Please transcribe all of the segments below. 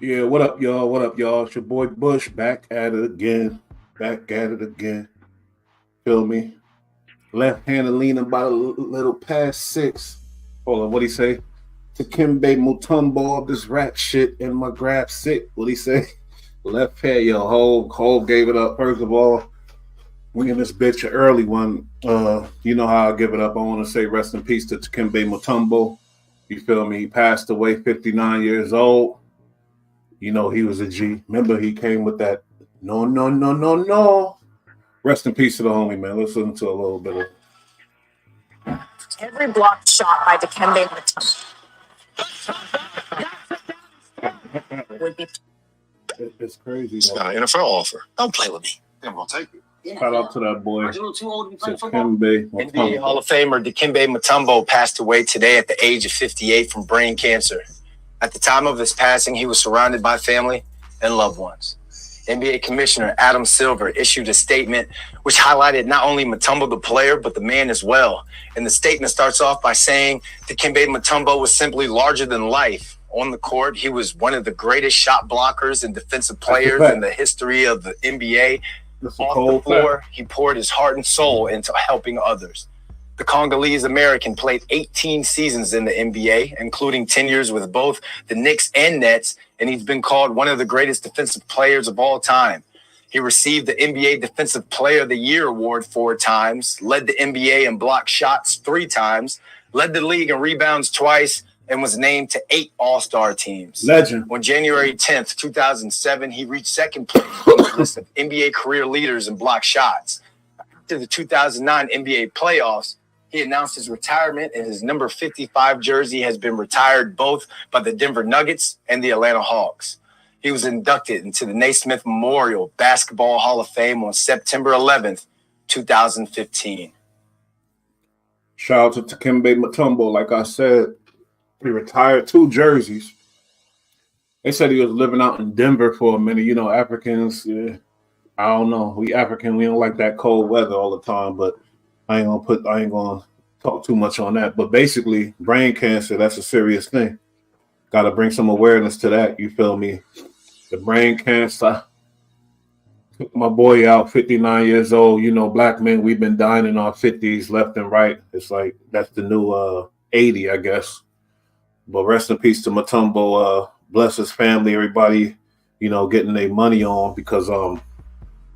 Yeah, what up, y'all? What up, y'all? It's your boy Bush back at it again. Back at it again. Feel me? Left handed leaning by a little past six. Hold on, what he say? To Kimbe Mutumbo of this rap shit in my grab sick. What he say? Left hand, yo, Hove gave it up. First of all, we in this bitch an early one. You know how I give it up. I want to say rest in peace to Kimbe Mutumbo. You feel me? He passed away, 59 years old. You know he was a G. Remember he came with that no, no, no, no, no. Rest in peace to the homie, man. Let's listen to a little bit of Every block shot by Dikembe Mutombo would be. it's crazy. It's not an NFL offer. Don't play with me. I'm gonna take it. Shout out to that boy. Are you a little too old to be playing football? Kimbe NBA Hall Mutombo. of Famer Dikembe Mutombo passed away today at the age of 58 from brain cancer. At the time of his passing, he was surrounded by family and loved ones. NBA Commissioner Adam Silver issued a statement which highlighted not only Mutombo the player, but the man as well. And the statement starts off by saying Dikembe Mutombo was simply larger than life. On the court, he was one of the greatest shot blockers and defensive players in the history of the NBA. On the floor, he poured his heart and soul into helping others. The Congolese American played 18 seasons in the NBA, including 10 years with both the Knicks and Nets, and he's been called one of the greatest defensive players of all time. He received the NBA Defensive Player of the Year award 4 times, led the NBA in block shots 3 times, led the league in rebounds twice, and was named to 8 All-Star teams. Legend. On January 10th, 2007, he reached second place on the list of NBA career leaders in block shots. After the 2009 NBA playoffs, he announced his retirement, and his number 55 jersey has been retired both by the Denver Nuggets and the Atlanta Hawks. He was inducted into the Naismith Memorial Basketball Hall of Fame on September 11th, 2015. Shout out to Kimbe Mutombo. Like I said, he retired 2 jerseys. They said he was living out in Denver for a minute. You know, Africans, I don't know. We African, we don't like that cold weather all the time, but I ain't gonna talk too much on that. But basically, brain cancer, that's a serious thing. Gotta bring some awareness to that, you feel me? The brain cancer took my boy out, 59 years old. You know, black men, we've been dying in our 50s left and right. It's like that's the new 80, I guess. But rest in peace to Mutombo. Bless his family, everybody, you know, getting their money on because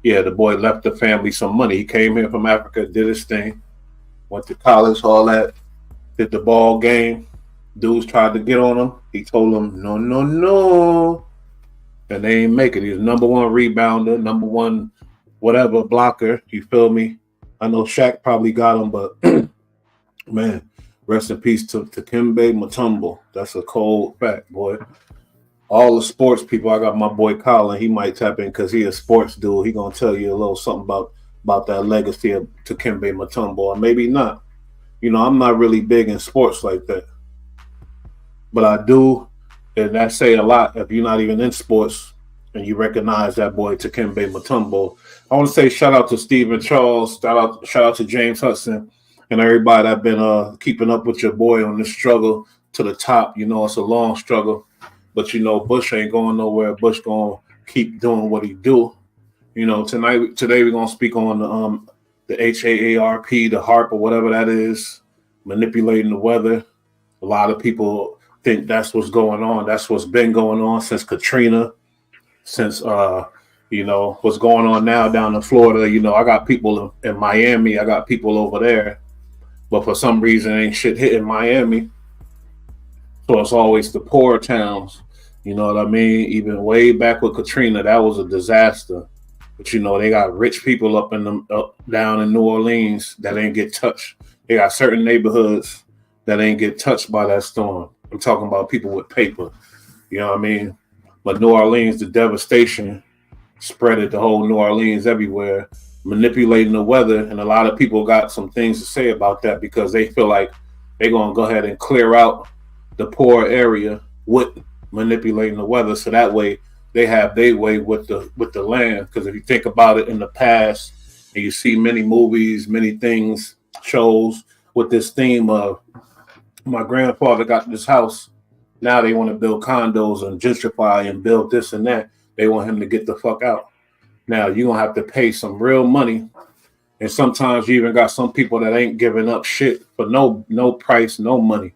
yeah, the boy left the family some money. He came here from Africa, did his thing, went to college, all that, did the ball game. Dudes tried to get on him. He told them, no, no, no. And they ain't make it. He's number 1 rebounder, number 1 whatever blocker. You feel me? I know Shaq probably got him, but man, rest in peace to Kimbe Mutombo. That's a cold fact, boy. All the sports people, I got my boy Colin. He might tap in because he a sports dude. He gonna tell you a little something about that legacy of Dikembe Mutombo, or maybe not. You know, I'm not really big in sports like that, but I do, and that say a lot. If you're not even in sports and you recognize that boy Dikembe Mutombo, I want to say shout out to Stephen Charles, shout out to James Hudson, and everybody that been keeping up with your boy on this struggle to the top. You know, it's a long struggle. But, you know, Bush ain't going nowhere. Bush going to keep doing what he do. You know, today we're going to speak on the HAARP, the HARP or whatever that is, manipulating the weather. A lot of people think that's what's going on. That's what's been going on since Katrina, since, you know, what's going on now down in Florida. You know, I got people in Miami. I got people over there. But for some reason, ain't shit hitting Miami. So it's always the poor towns. You know what I mean? Even way back with Katrina, that was a disaster. But you know, they got rich people up down in New Orleans that ain't get touched. They got certain neighborhoods that ain't get touched by that storm. I'm talking about people with paper. You know what I mean? But New Orleans, the devastation spread it to whole New Orleans everywhere, manipulating the weather. And a lot of people got some things to say about that because they feel like they're gonna go ahead and clear out the poor area with manipulating the weather, so that way they have their way with the land. Because if you think about it in the past, and you see many movies, many things, shows with this theme of my grandfather got this house Now they want to build condos and gentrify and build this and that. They want him to get the fuck out. Now you're gonna have to pay some real money. And sometimes you even got some people that ain't giving up shit for no price, no money.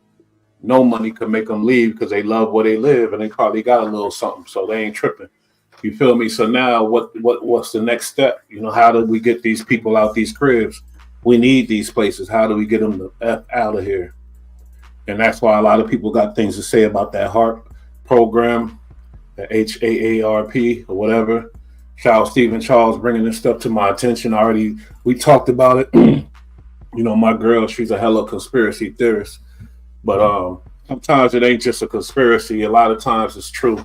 No money could make them leave because they love where they live and they probably got a little something, so they ain't tripping. You feel me? So now what's the next step? You know, how do we get these people out these cribs? We need these places. How do we get them the F out of here? And that's why a lot of people got things to say about that HAARP program, the HAARP or whatever. Shout out Stephen Charles bringing this stuff to my attention. We talked about it. You know, my girl, she's a hella conspiracy theorist. But sometimes it ain't just a conspiracy. A lot of times it's true,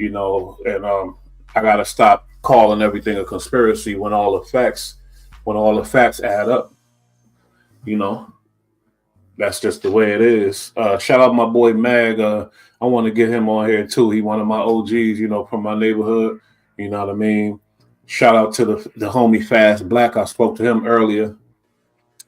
you know, and I got to stop calling everything a conspiracy when all the facts add up, you know. That's just the way it is. Shout out my boy Mag. I want to get him on here too. He one of my OGs, you know, from my neighborhood. You know what I mean? Shout out to the homie Fast Black. I spoke to him earlier.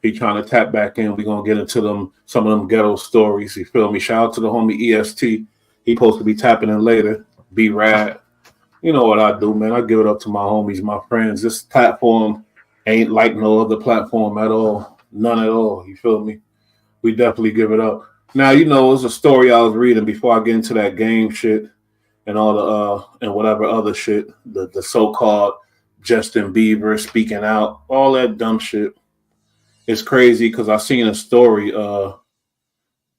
He trying to tap back in. We're going to get into some of them ghetto stories. You feel me? Shout out to the homie EST. He supposed to be tapping in later. Be rad. You know what I do, man. I give it up to my homies, my friends. This platform ain't like no other platform at all. None at all. You feel me? We definitely give it up. Now, you know, it was a story I was reading before I get into that game shit and all the and whatever other shit, the so-called Justin Bieber speaking out, all that dumb shit. It's crazy because I seen a story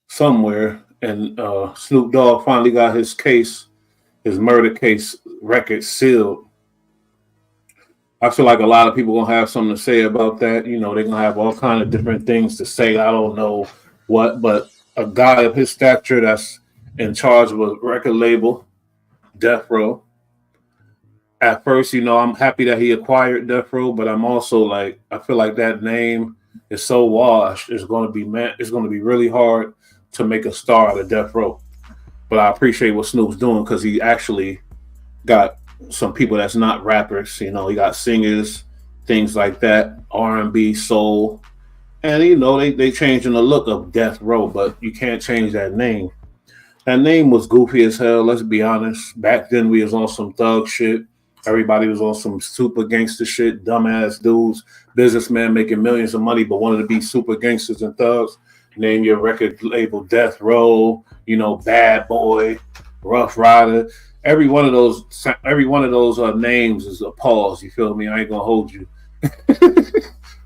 somewhere, and Snoop Dogg finally got his murder case record sealed. I feel like a lot of people gonna have something to say about that. You know, they're gonna have all kind of different things to say. I don't know what, but a guy of his stature that's in charge of a record label, Death Row. At first, you know, I'm happy that he acquired Death Row, but I'm also like, I feel like that name is so washed. It's going to be really hard to make a star out of Death Row. But I appreciate what Snoop's doing because he actually got some people that's not rappers. You know, he got singers, things like that, R&B, soul, and you know they changing the look of Death Row, but you can't change that name. That name was goofy as hell. Let's be honest. Back then we was on some thug shit. Everybody was on some super gangster shit, dumbass dudes, businessmen making millions of money, but wanted to be super gangsters and thugs. Name your record label Death Row, you know, Bad Boy, Rough Rider. Every one of those names is a pause. You feel me? I ain't gonna hold you.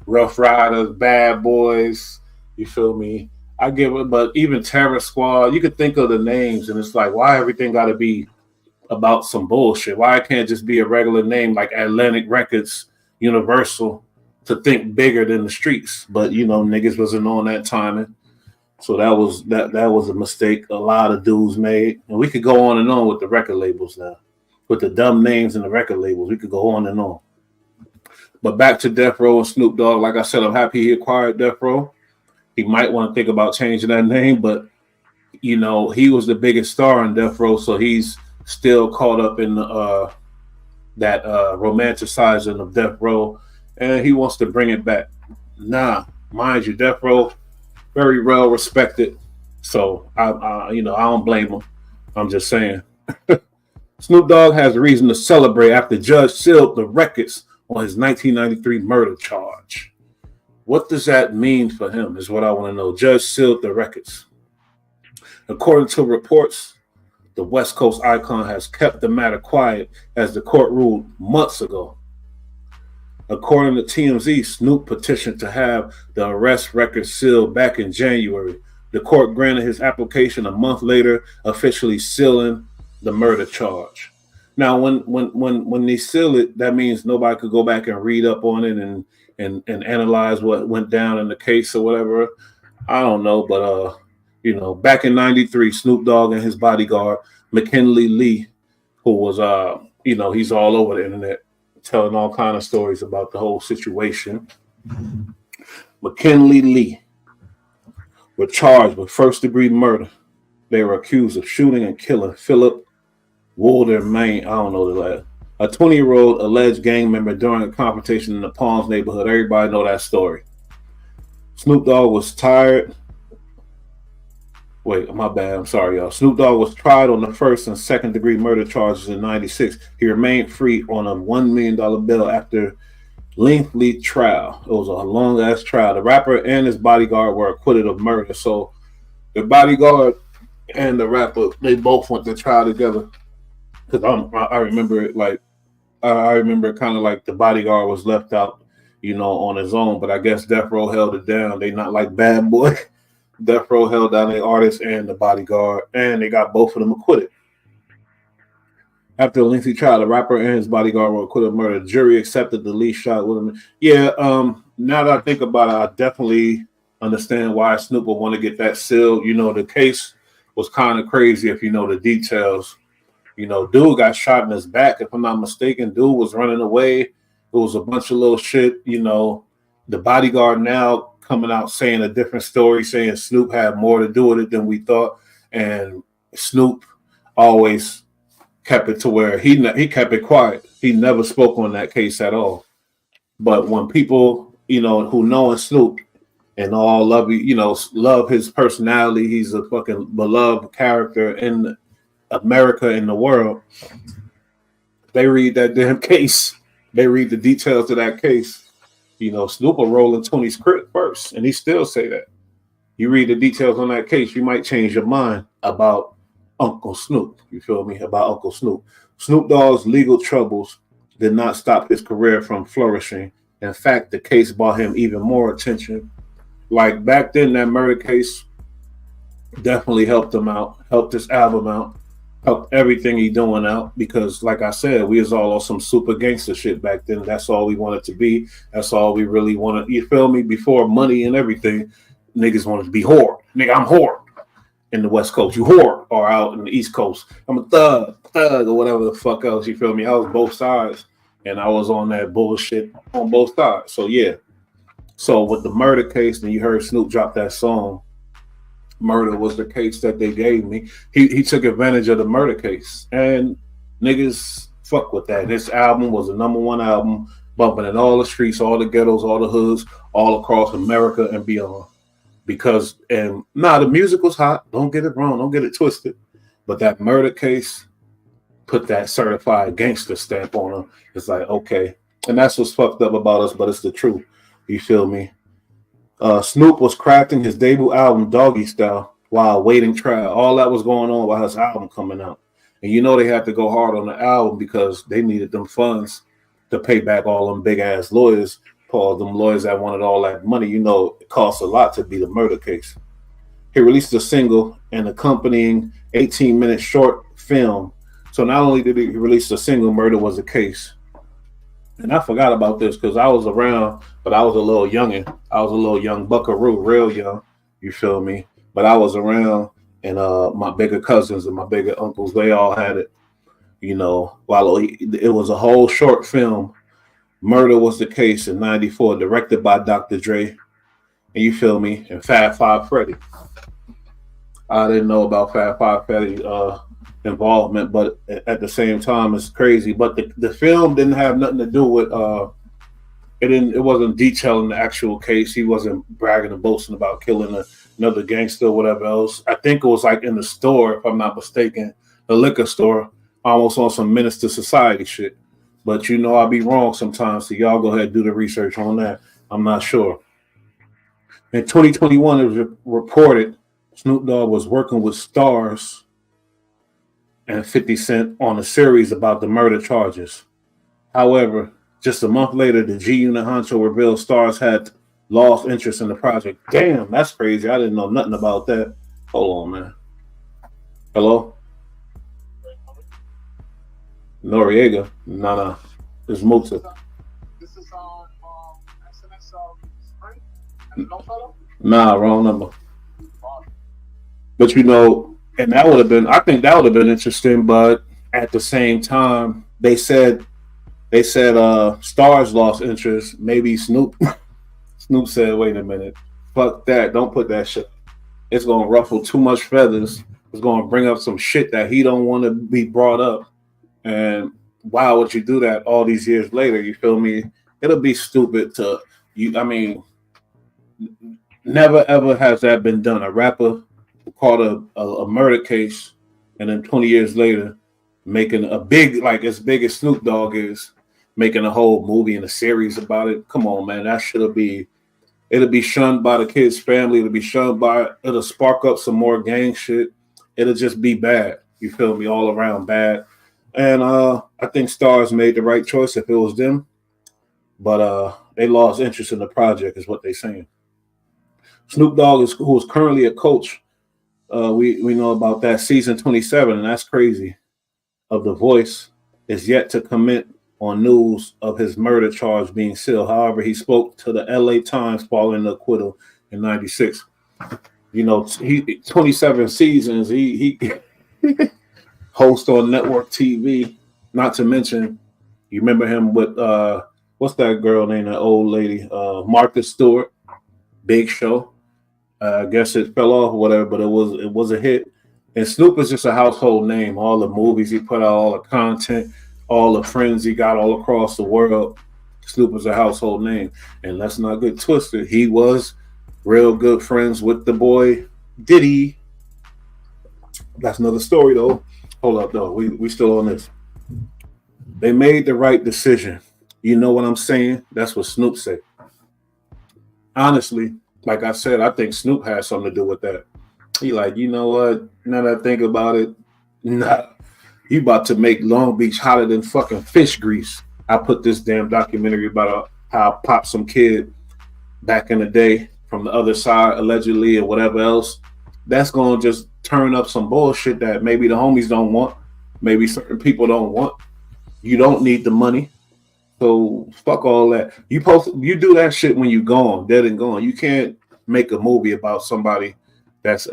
Rough Riders, Bad Boys. You feel me? I give it, but even Terror Squad. You could think of the names, and it's like, why everything got to be about some bullshit? Why it can't just be a regular name like Atlantic Records, Universal, to think bigger than the streets? But you know, niggas wasn't on that timing, so that was a mistake a lot of dudes made. And we could go on and on with the record labels now, with the dumb names in the record labels. We could go on and on. But back to Death Row and Snoop Dogg. Like I said, I'm happy he acquired Death Row. He might want to think about changing that name, but you know, he was the biggest star in Death Row, so he's still caught up in that romanticizing of Death Row, and he wants to bring it back. Nah, mind you, Death Row very well respected, so I don't blame him. I'm just saying. Snoop Dogg has a reason to celebrate after judge sealed the records on his 1993 murder charge. What does that mean for him is what I want to know. Judge sealed the records. According to reports, the West Coast icon has kept the matter quiet as the court ruled months ago. According to TMZ, Snoop petitioned to have the arrest record sealed back in January. The court granted his application a month later, officially sealing the murder charge. Now, when they seal it, that means nobody could go back and read up on it and analyze what went down in the case or whatever. I don't know, but you know, back in '93, Snoop Dogg and his bodyguard McKinley Lee, who was you know, he's all over the internet telling all kind of stories about the whole situation. McKinley Lee were charged with first-degree murder. They were accused of shooting and killing Philip Wildermain, I don't know the last, a 20-year-old alleged gang member during a confrontation in the Palms neighborhood. Everybody know that story. Snoop Dogg was tired Wait, my bad. I'm sorry, y'all. Snoop Dogg was tried on the first and second degree murder charges in '96. He remained free on a $1 million bail after lengthy trial. It was a long ass trial. The rapper and his bodyguard were acquitted of murder. So the bodyguard and the rapper, they both went to trial together. Because I remember it like I remember kind of like the bodyguard was left out, on his own. But I guess Death Row held it down. They not like Bad Boy. Death Row held down the artist and the bodyguard, and they got both of them acquitted. After a lengthy trial, the rapper and his bodyguard were acquitted of murder. The jury accepted the lead shot with him. Yeah, now that I think about it, I definitely understand why Snoop would want to get that sealed. The case was kind of crazy if you know the details. Dude got shot in his back, if I'm not mistaken. Dude was running away. It was a bunch of little shit. The bodyguard now coming out saying a different story, saying Snoop had more to do with it than we thought. And Snoop always kept it to where he kept it quiet. He never spoke on that case at all. But when people, who know Snoop and all love his personality, he's a fucking beloved character in America, in the world. They read that damn case. They read the details of that case. Snoop will roll in Tony's crib first, and he still say that. You read the details on that case, you might change your mind about Uncle Snoop. You feel me? About Uncle Snoop. Snoop Dogg's legal troubles did not stop his career from flourishing. In fact, the case brought him even more attention. Like back then, that murder case definitely helped him out, helped his album out, helped everything he doing out, because like I said, we was all on some super gangster shit back then. That's all we wanted to be. That's all we really wanted. You feel me? Before money and everything, niggas wanted to be whore. Nigga, I'm whore in the West Coast. You whore. Or out in the East Coast, I'm a thug, or whatever the fuck else. You feel me? I was both sides, and I was on that bullshit on both sides. So yeah. So with the murder case, then you heard Snoop drop that song. Murder was the case that they gave me. He took advantage of the murder case, and niggas fuck with that. This album was the #1 album, bumping in all the streets, all the ghettos, all the hoods, all across America and beyond. The music was hot. Don't get it wrong. Don't get it twisted. But that murder case put that certified gangster stamp on him. It's like, okay. And that's what's fucked up about us, but it's the truth. You feel me? Snoop was crafting his debut album, Doggy Style, while awaiting trial. All that was going on while his album coming out. And they had to go hard on the album because they needed them funds to pay back all them big-ass lawyers, them lawyers that wanted all that money. It costs a lot to be the murder case. He released a single and accompanying 18-minute short film. So not only did he release a single, Murder Was the Case. And I forgot about this because I was around, but I was a little youngin'. I was a little young buckaroo, real young. You feel me? But I was around, and my bigger cousins and my bigger uncles, they all had it. While it was a whole short film, Murder Was the Case in '94, directed by Dr. Dre. And you feel me? And Fab Five Freddy. I didn't know about Fab Five Freddy involvement, but at the same time, it's crazy. But the film didn't have nothing to do with it wasn't detailing the actual case. He wasn't bragging and boasting about killing another gangster or whatever else. I think it was like in the store, if I'm not mistaken, the liquor store, almost on some menace to society shit. But I'll be wrong sometimes, so y'all go ahead and do the research on that. I'm not sure. In 2021, it was reported Snoop Dogg was working with Stars and 50 Cent on a series about the murder charges. However, just a month later, the G-Unit honcho revealed Stars had lost interest in the project. Damn, that's crazy. I didn't know nothing about that. Hold on, man. Hello? Noriega? Nah. It's Muta. This is on SMS Spring? No fellow? Nah, wrong number. But and that would have been, I think that would have been interesting, but at the same time, they said Stars lost interest. Maybe Snoop said, wait a minute, fuck that, don't put that shit. It's gonna ruffle too much feathers. It's gonna bring up some shit that he don't want to be brought up. And why would you do that all these years later? You feel me? It'll be stupid to you. I mean, never ever has that been done. A rapper caught a murder case, and then 20 years later, making a big, like as big as Snoop Dogg is, making a whole movie and a series about it. Come on, man, that should be. It'll be shunned by the kid's family. It'll be shunned by. It'll spark up some more gang shit. It'll just be bad. You feel me? All around bad. And I think Stars made the right choice if it was them, but they lost interest in the project, is what they're saying. Snoop Dogg who is currently a coach. We know about that, season 27, and that's crazy. Of The Voice is yet to comment on news of his murder charge being sealed. However, he spoke to the LA Times following the acquittal in '96. You know, he 27 seasons. He host on network TV. Not to mention, you remember him with what's that girl named, that old lady, Martha Stewart, Big Show. I guess it fell off or whatever, but it was a hit. And Snoop is just a household name. All the movies he put out, all the content, all the friends he got all across the world. Snoop is a household name. And let's not get twisted. He was real good friends with the boy Diddy. That's another story, though. Hold up, though. We still on this. They made the right decision. You know what I'm saying? That's what Snoop said. Honestly, like I said, I think Snoop has something to do with that. He like, you know what? Now that I think about it, nah. You about to make Long Beach hotter than fucking fish grease. I put this damn documentary about how I popped some kid back in the day from the other side, allegedly, or whatever else. That's going to just turn up some bullshit that maybe the homies don't want. Maybe certain people don't want. You don't need the money. So fuck all that. You do that shit when you gone, dead and gone. You can't make a movie about somebody that's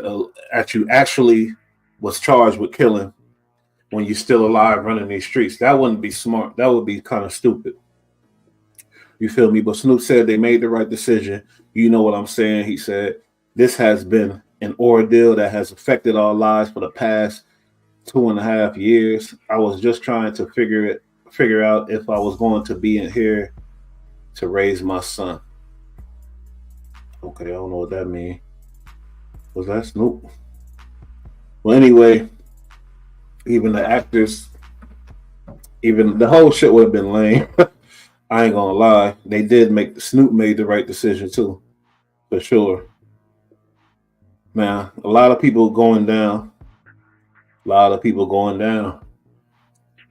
actually was charged with killing when you're still alive running these streets. That wouldn't be smart. That would be kind of stupid. You feel me? But Snoop said they made the right decision. You know what I'm saying? He said, this has been an ordeal that has affected our lives for the past 2.5 years. I was just trying to figure out if I was going to be in here to raise my son. Okay, I don't know what that means. Was that Snoop? Well, anyway, even the actors, even the whole shit would have been lame. I ain't gonna lie. Snoop made the right decision too, for sure. Man, a lot of people going down.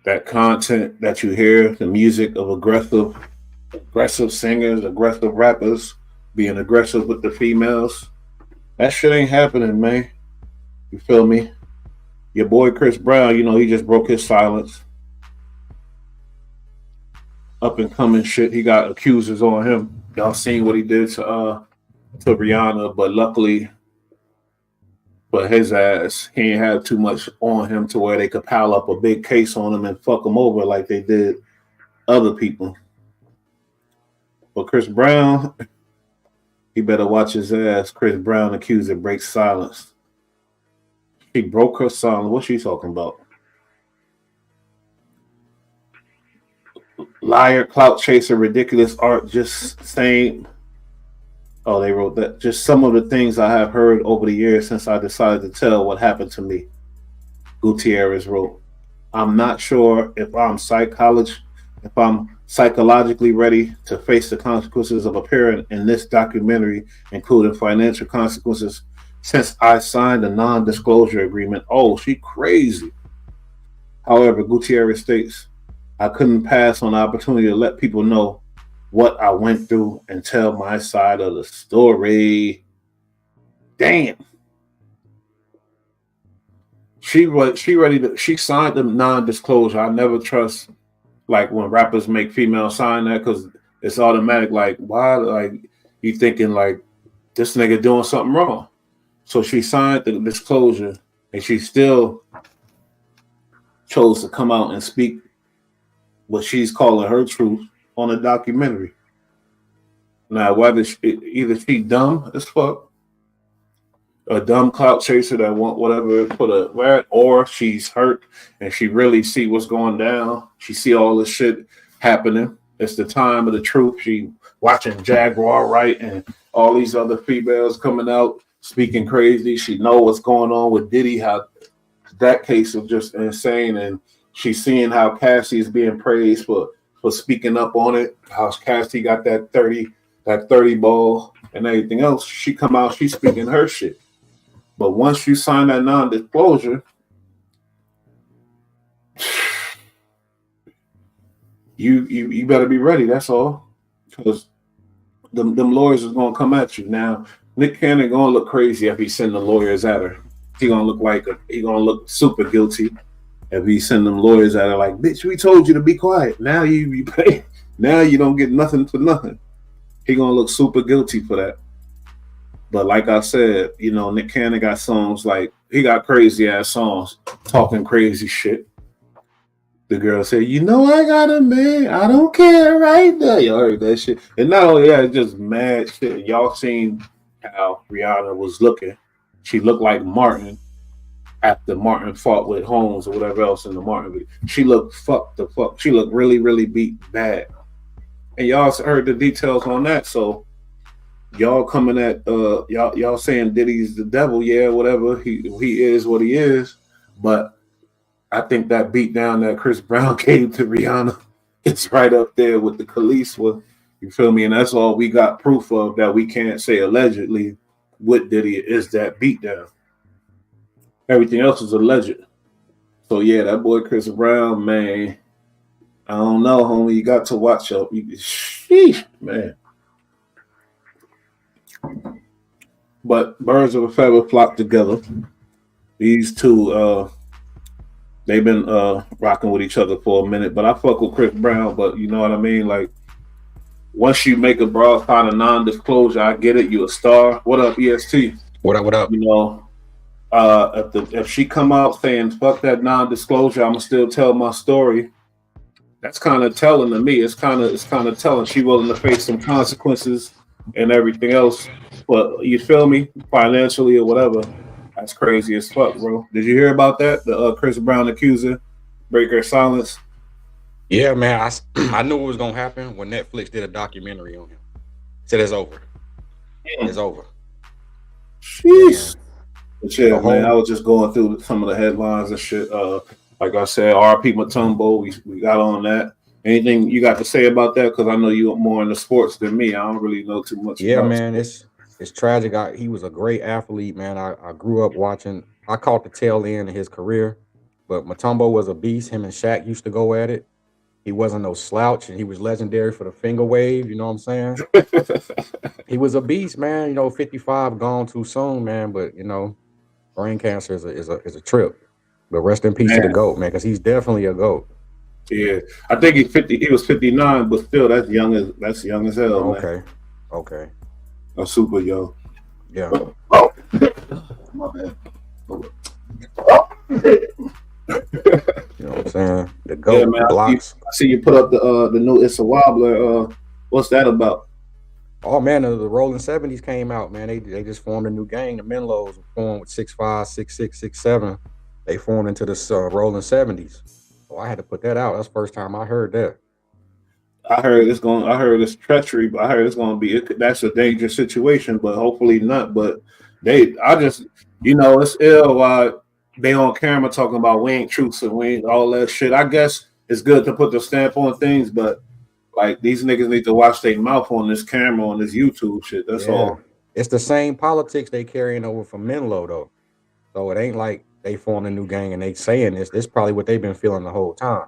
That content that you hear, the music of aggressive singers, aggressive rappers, being aggressive with the females, that shit ain't happening, man. You feel me? Your boy Chris Brown, you know, he just broke his silence. Up and coming shit. He got accusers on him. Y'all seen what he did to Rihanna, but luckily for his ass, he ain't had too much on him to where they could pile up a big case on him and fuck him over like they did other people. But Chris Brown, he better watch his ass. Chris Brown accuser breaks silence. She broke her silence. What's she talking about? Liar, clout chaser, ridiculous art, just saying. Oh, they wrote that. Just some of the things I have heard over the years since I decided to tell what happened to me. Gutierrez wrote, I'm not sure if I'm psychologically ready to face the consequences of appearing in this documentary, including financial consequences, since I signed a non-disclosure agreement. Oh, she crazy. However, Gutierrez states, I couldn't pass on the opportunity to let people know what I went through and tell my side of the story. Damn. She signed the non-disclosure. I never trust, like, when rappers make females sign that, because it's automatic. Like, why? Like, you thinking like this nigga doing something wrong. So she signed the disclosure, and she still chose to come out and speak what she's calling her truth on a documentary. Now, either she dumb as fuck, a dumb clout chaser that want whatever put a rat, or she's hurt and she really see what's going down. She see all this shit happening. It's the time of the truth. She watching Jaguar Wright and all these other females coming out speaking crazy. She know what's going on with Diddy, how that case is just insane, and she's seeing how Cassie is being praised for speaking up on it. How Cassie got that 30 ball and everything else. She come out, she's speaking her shit. But once you sign that non-disclosure, you better be ready. That's all, because them lawyers is gonna come at you. Now, Nick Cannon gonna look crazy if he send the lawyers at her. He gonna look super guilty if he send them lawyers at her like, bitch, we told you to be quiet. Now you pay. Now you don't get nothing for nothing. He gonna look super guilty for that. But like I said, you know, Nick Cannon got songs like, he got crazy ass songs talking crazy shit. The girl said, you know, I got a man. I don't care right there. Y'all heard that shit. And not only that, it's just mad shit. Y'all seen how Rihanna was looking. She looked like Martin after Martin fought with Holmes or whatever else in the Martin video. She looked fuck. She looked really, really beat bad. And y'all heard the details on that. So y'all coming at y'all saying Diddy's the devil. Yeah, whatever. He is what he is. But I think that beat down that Chris Brown gave to Rihanna, it's right up there with the Khalees. You feel me? And that's all we got proof of, that we can't say allegedly with Diddy is that beat down. Everything else is alleged. So yeah, that boy Chris Brown, man, I don't know, homie. You got to watch out. Sheesh, man. But birds of a feather flock together. These two, they've been rocking with each other for a minute. But I fuck with Chris Brown. But you know what I mean? Like, once you make a broad kind of non-disclosure, I get it. You a star. What up, EST? What up? What up? You know, if she come out saying fuck that non-disclosure, I'ma still tell my story. That's kind of telling to me. It's kind of telling she willing to face some consequences and everything else. But you feel me? Financially or whatever. That's crazy as fuck, bro. Did you hear about that? The Chris Brown accuser, break her silence. Yeah, man. I knew it was gonna happen when Netflix did a documentary on him. Said it's over. It's over. Jeez. But yeah, man, I was just going through some of the headlines and shit. Like I said, RP Mutumbo, we got on that. Anything you got to say about that? Because I know you're more into sports than me. I don't really know too much. Yeah, about man, sports. it's tragic. He was a great athlete, man. I grew up watching. I caught the tail end of his career, but Mutombo was a beast. Him and Shaq used to go at it. He wasn't no slouch, and he was legendary for the finger wave. You know what I'm saying? He was a beast, man. You know, 55 gone too soon, man. But you know, brain cancer is a trip. But rest in peace to the GOAT, man, because he's definitely a GOAT. Yeah, I think he was 59, but still that's young as hell, man. Okay. A super young. Yeah. Oh. My bad. You know what I'm saying? The GOAT, yeah, man, blocks. I see you put up the new It's a Wobbler. What's that about? Oh man, the Rolling 70s came out, man. They just formed a new gang. The Menlos were formed with 6'5", 6'6", 6'7". They formed into this Rolling 70s. So I had to put that out. That's the first time I heard that. I heard it's treachery, but I heard it's going to be that's a dangerous situation, but hopefully not. But it's ill why they on camera talking about we ain't truths and we ain't all that shit. I guess it's good to put the stamp on things, but like these niggas need to watch their mouth on this camera, on this YouTube shit. That's all. It's the same politics they carrying over from Menlo though. So it ain't like they formed a new gang and they saying this. This is probably what they've been feeling the whole time.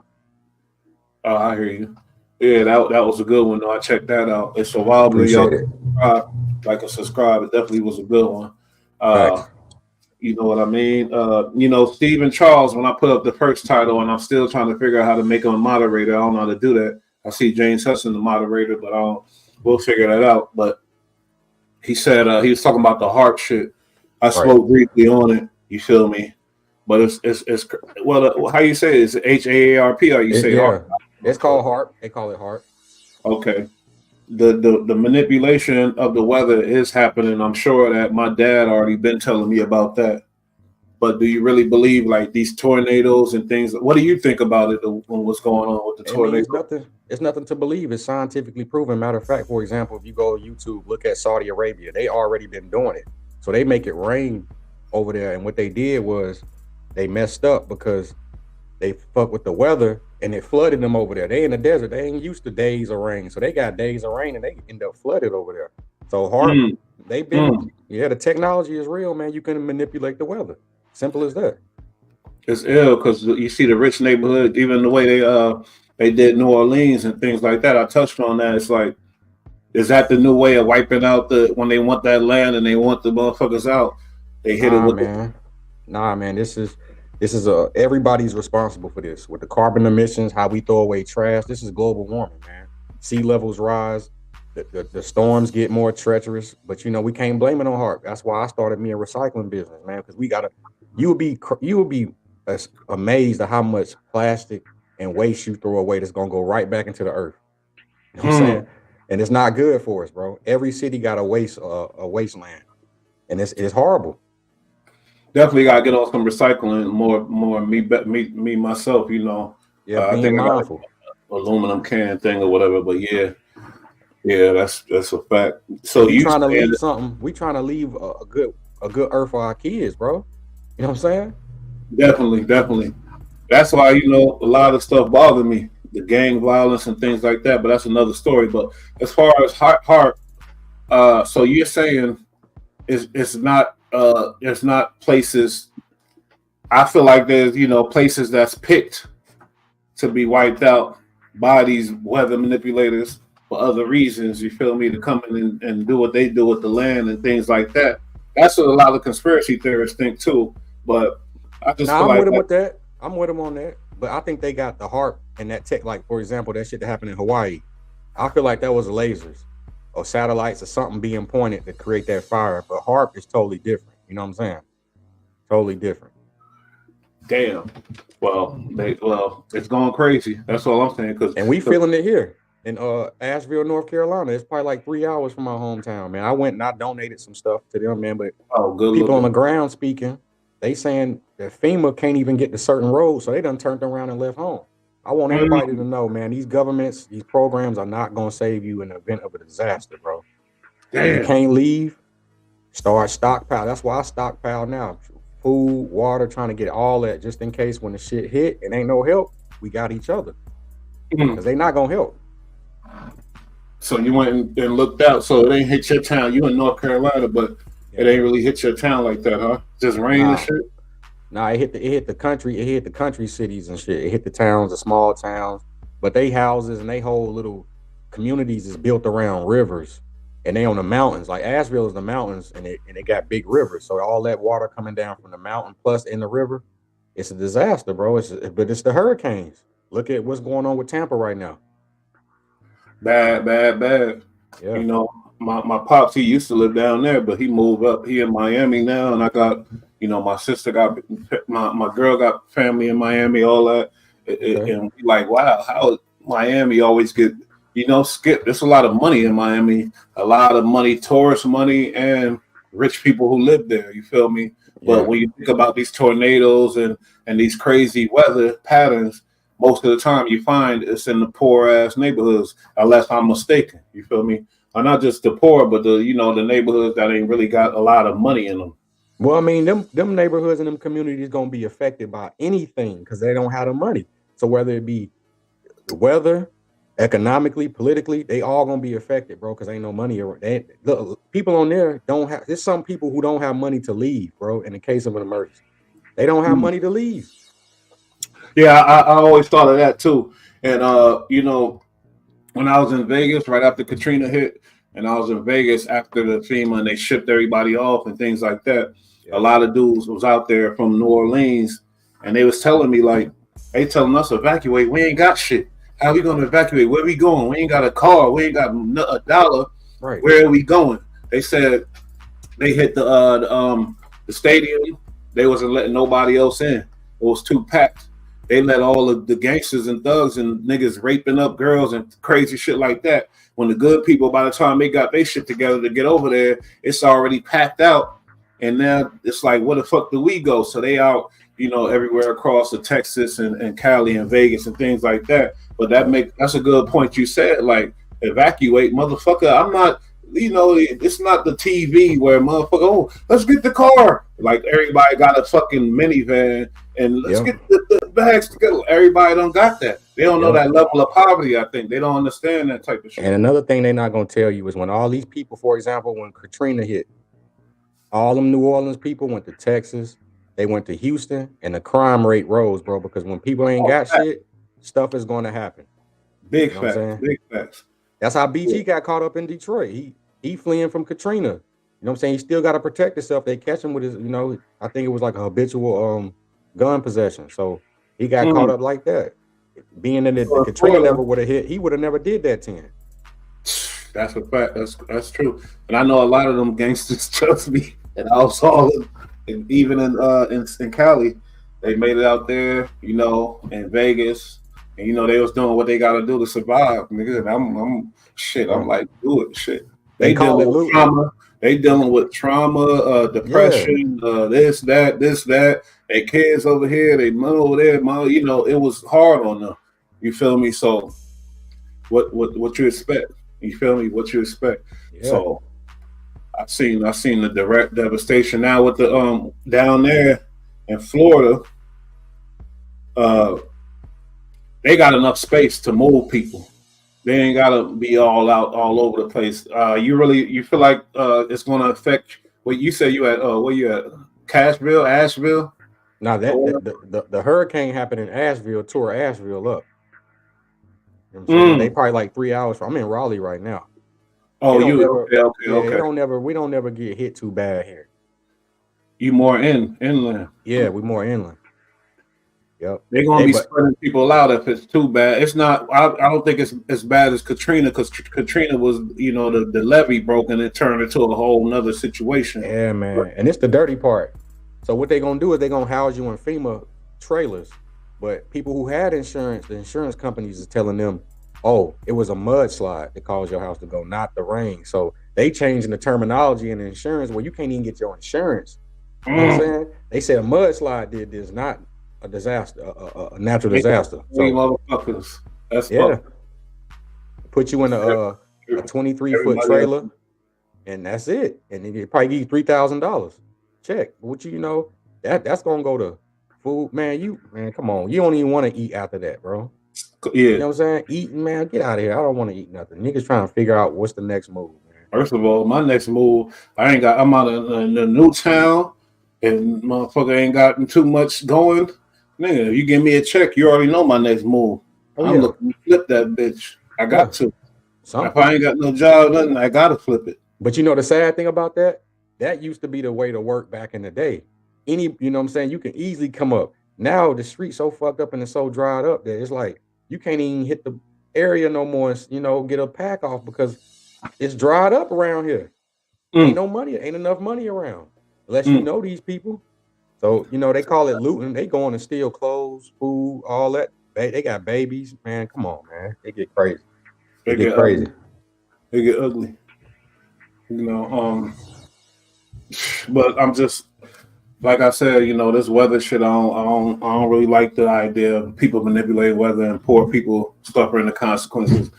Oh, I hear you. Yeah, that was a good one though. I checked that out. It's a while, Appreciate it. Like and subscribe. It definitely was a good one. You know what I mean? Stephen Charles, when I put up the first title, and I'm still trying to figure out how to make him a moderator. I don't know how to do that. I see James Hudson, the moderator, but we'll figure that out. But he said he was talking about the heart shit. I spoke briefly on it. You feel me? But it's how you say it? Is it HAARP or you say heart? It's called heart. They call it heart. Okay. The manipulation of the weather is happening. I'm sure that my dad already been telling me about that. But do you really believe like these tornadoes and things? What do you think about it? What's going on with the tornado? It's nothing to believe. It's scientifically proven. Matter of fact, for example, if you go to YouTube, look at Saudi Arabia. They already been doing it. So they make it rain over there. And what they did was they messed up because they fucked with the weather and it flooded them over there. They in the desert. They ain't used to days of rain. So they got days of rain and they end up flooded over there. So hard. They've been, the technology is real, man. You can manipulate the weather. Simple as that. It's ill because you see the rich neighborhood, even the way they did New Orleans and things like that. I touched on that. It's like, is that the new way of wiping out when they want that land and they want the motherfuckers out? They hit it with man. Nah, man. This is everybody's responsible for this with the carbon emissions, how we throw away trash. This is global warming, man. Sea levels rise, the storms get more treacherous, but we can't blame it on HARP. That's why I started me a recycling business, man. Because you would be amazed at how much plastic and waste you throw away that's gonna go right back into the earth. You know what I'm saying? And it's not good for us, bro. Every city got a wasteland, and it's horrible. Definitely gotta get on some recycling more. Me myself, Yeah, I being think mindful. Aluminum can thing or whatever. But yeah, that's a fact. So we trying to leave something. We trying to leave a good earth for our kids, bro. You know what I'm saying? Definitely. That's why a lot of stuff bothered me, the gang violence and things like that. But that's another story. But as far as HARP, so you're saying it's not places. I feel like there's places that's picked to be wiped out by these weather manipulators for other reasons. You feel me? To come in and do what they do with the land and things like that. That's what a lot of conspiracy theorists think too. But I just I'm with them with that. I'm with them on that. But I think they got the HARP and that tech. Like for example, that shit that happened in Hawaii. I feel like that was lasers or satellites or something being pointed to create that fire. But HARP is totally different. You know what I'm saying? Totally different. Damn. Well, it's going crazy. That's all I'm saying. And we feeling it here in Asheville, North Carolina. It's probably like 3 hours from my hometown, man. I went and I donated some stuff to them, man. But people on the ground speaking, they saying that FEMA can't even get to certain roads, so they done turned around and left home. I want everybody to know, man, these governments, these programs are not going to save you in the event of a disaster, bro. Damn. You can't leave. Start stockpile. That's why I stockpile now. Food, water, trying to get all that just in case when the shit hit and ain't no help, we got each other. Because they not going to help. So you went and looked out. So it ain't hit your town. You in North Carolina, but it ain't really hit your town like that, huh? Just rain and shit? Nah, it hit the country. It hit the country cities and shit. It hit the towns, the small towns. But they houses and they whole little communities is built around rivers. And they on the mountains. Like Asheville is the mountains and it got big rivers. So all that water coming down from the mountain plus in the river, it's a disaster, bro. But it's the hurricanes. Look at what's going on with Tampa right now. Bad. Yeah. My pops, he used to live down there, but he moved up. He in Miami now, and I got, my sister got, my girl got family in Miami, all that. And like, wow, how Miami always get, skip. There's a lot of money in Miami, a lot of money, tourist money, and rich people who live there. You feel me? Yeah. But when you think about these tornadoes and these crazy weather patterns, most of the time you find it's in the poor ass neighborhoods, unless I'm mistaken. You feel me? Or not just the poor, but the the neighborhoods that ain't really got a lot of money in them. Well, I mean, them neighborhoods and them communities gonna be affected by anything because they don't have the money. So whether it be the weather, economically, politically, they all gonna be affected, bro. Because ain't no money. The people on there don't have. There's some people who don't have money to leave, bro. In the case of an emergency, they don't have money to leave. Yeah, I always thought of that too. And when I was in Vegas right after Katrina hit, and I was in Vegas after the FEMA and they shipped everybody off and things like that. Yeah. A lot of dudes was out there from New Orleans, and they was telling me they telling us evacuate. We ain't got shit. How we gonna evacuate? Where we going? We ain't got a car. We ain't got a dollar. Right. Where are we going? They said they hit the stadium. They wasn't letting nobody else in. It was too packed. They let all of the gangsters and thugs and niggas raping up girls and crazy shit like that. When the good people, by the time they got their shit together to get over there, it's already packed out. And now it's like, where the fuck do we go? So they out, everywhere across the Texas and Cali and Vegas and things like that. But that's a good point you said, like, evacuate, motherfucker. I'm not it's not the TV where motherfucker, oh, let's get the car. Like everybody got a fucking minivan and let's get the bags together. Everybody don't got that. They don't know that level of poverty, I think. They don't understand that type of shit. And another thing they're not going to tell you is when all these people, for example, when Katrina hit, all them New Orleans people went to Texas, they went to Houston, and the crime rate rose, bro, because when people ain't got shit, stuff is going to happen. Big facts. That's how BG got caught up in Detroit. He fleeing from Katrina. You know what I'm saying? He still got to protect himself. They catch him with his, I think it was like a habitual gun possession. So he got caught up like that. Being in the Katrina never would have hit, he would have never did that 10. That's a fact. That's true. And I know a lot of them gangsters, trust me. And I saw them, and even in Cali, they made it out there, in Vegas. And they was doing what they gotta do to survive, nigga. And I'm like, do it, shit. They dealing with trauma. They dealing with trauma, depression, this, that. They kids over here, they mom over there, it was hard on them. You feel me? So what you expect? You feel me? What you expect? Yeah. So I've seen the direct devastation now with the down there in Florida. They got enough space to move people. They ain't gotta be all over the place. You feel like it's gonna affect what you say you at where you at? Asheville? Now the hurricane happened in Asheville, tore Asheville up. You know what I'm saying? They probably like 3 hours from. I'm in Raleigh right now. Oh, okay. We don't never get hit too bad here. You more inland. Yeah, we more inland. Yep. They're gonna be spreading people out if it's too bad. It's not. I don't think it's as bad as Katrina, because Katrina was, the levee broke and it turned into a whole nother situation. Yeah, man. And it's the dirty part. So what they're gonna do is they're gonna house you in FEMA trailers. But people who had insurance, the insurance companies is telling them, oh, it was a mudslide that caused your house to go, not the rain. So they changing the terminology in the insurance where you can't even get your insurance. You know what I'm saying? They said a mudslide did this, not a disaster, a natural disaster. So, motherfuckers. That's put you in a 23-foot trailer, and that's it. And then they probably give you $3,000. Check. What that's gonna go to food, man. Come on. You don't even want to eat after that, bro. Yeah. You know what I'm saying? Eating, man, get out of here. I don't want to eat nothing. Niggas trying to figure out what's the next move, man. First of all, my next move, I'm out in the new town, and motherfucker ain't gotten too much going. Nigga, if you give me a check, you already know my next move. I'm looking to flip that bitch. I got to. If I ain't got no job, nothing, I gotta flip it. But the sad thing about that used to be the way to work back in the day. You know what I'm saying? You can easily come up. Now the street's so fucked up and it's so dried up that it's like you can't even hit the area no more and, get a pack off because it's dried up around here. Ain't no money, ain't enough money around. Unless you know these people. So, they call it looting. They go on and steal clothes, food, all that. They got babies. Man, come on, man. They get crazy. They get crazy. They get ugly. But I'm just, like I said, this weather shit, I don't really like the idea of people manipulating weather and poor people suffering the consequences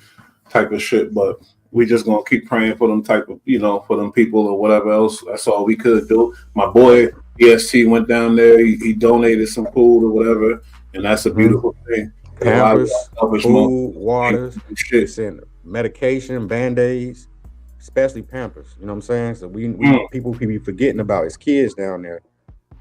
type of shit. But we just gonna keep praying for them type of, for them people or whatever else. That's all we could do. My boy EST went down there. He donated some food or whatever, and that's a beautiful thing. Pampers, food, waters, shit, medication, Band-Aids, especially Pampers. You know what I'm saying? So we people be forgetting about his kids down there.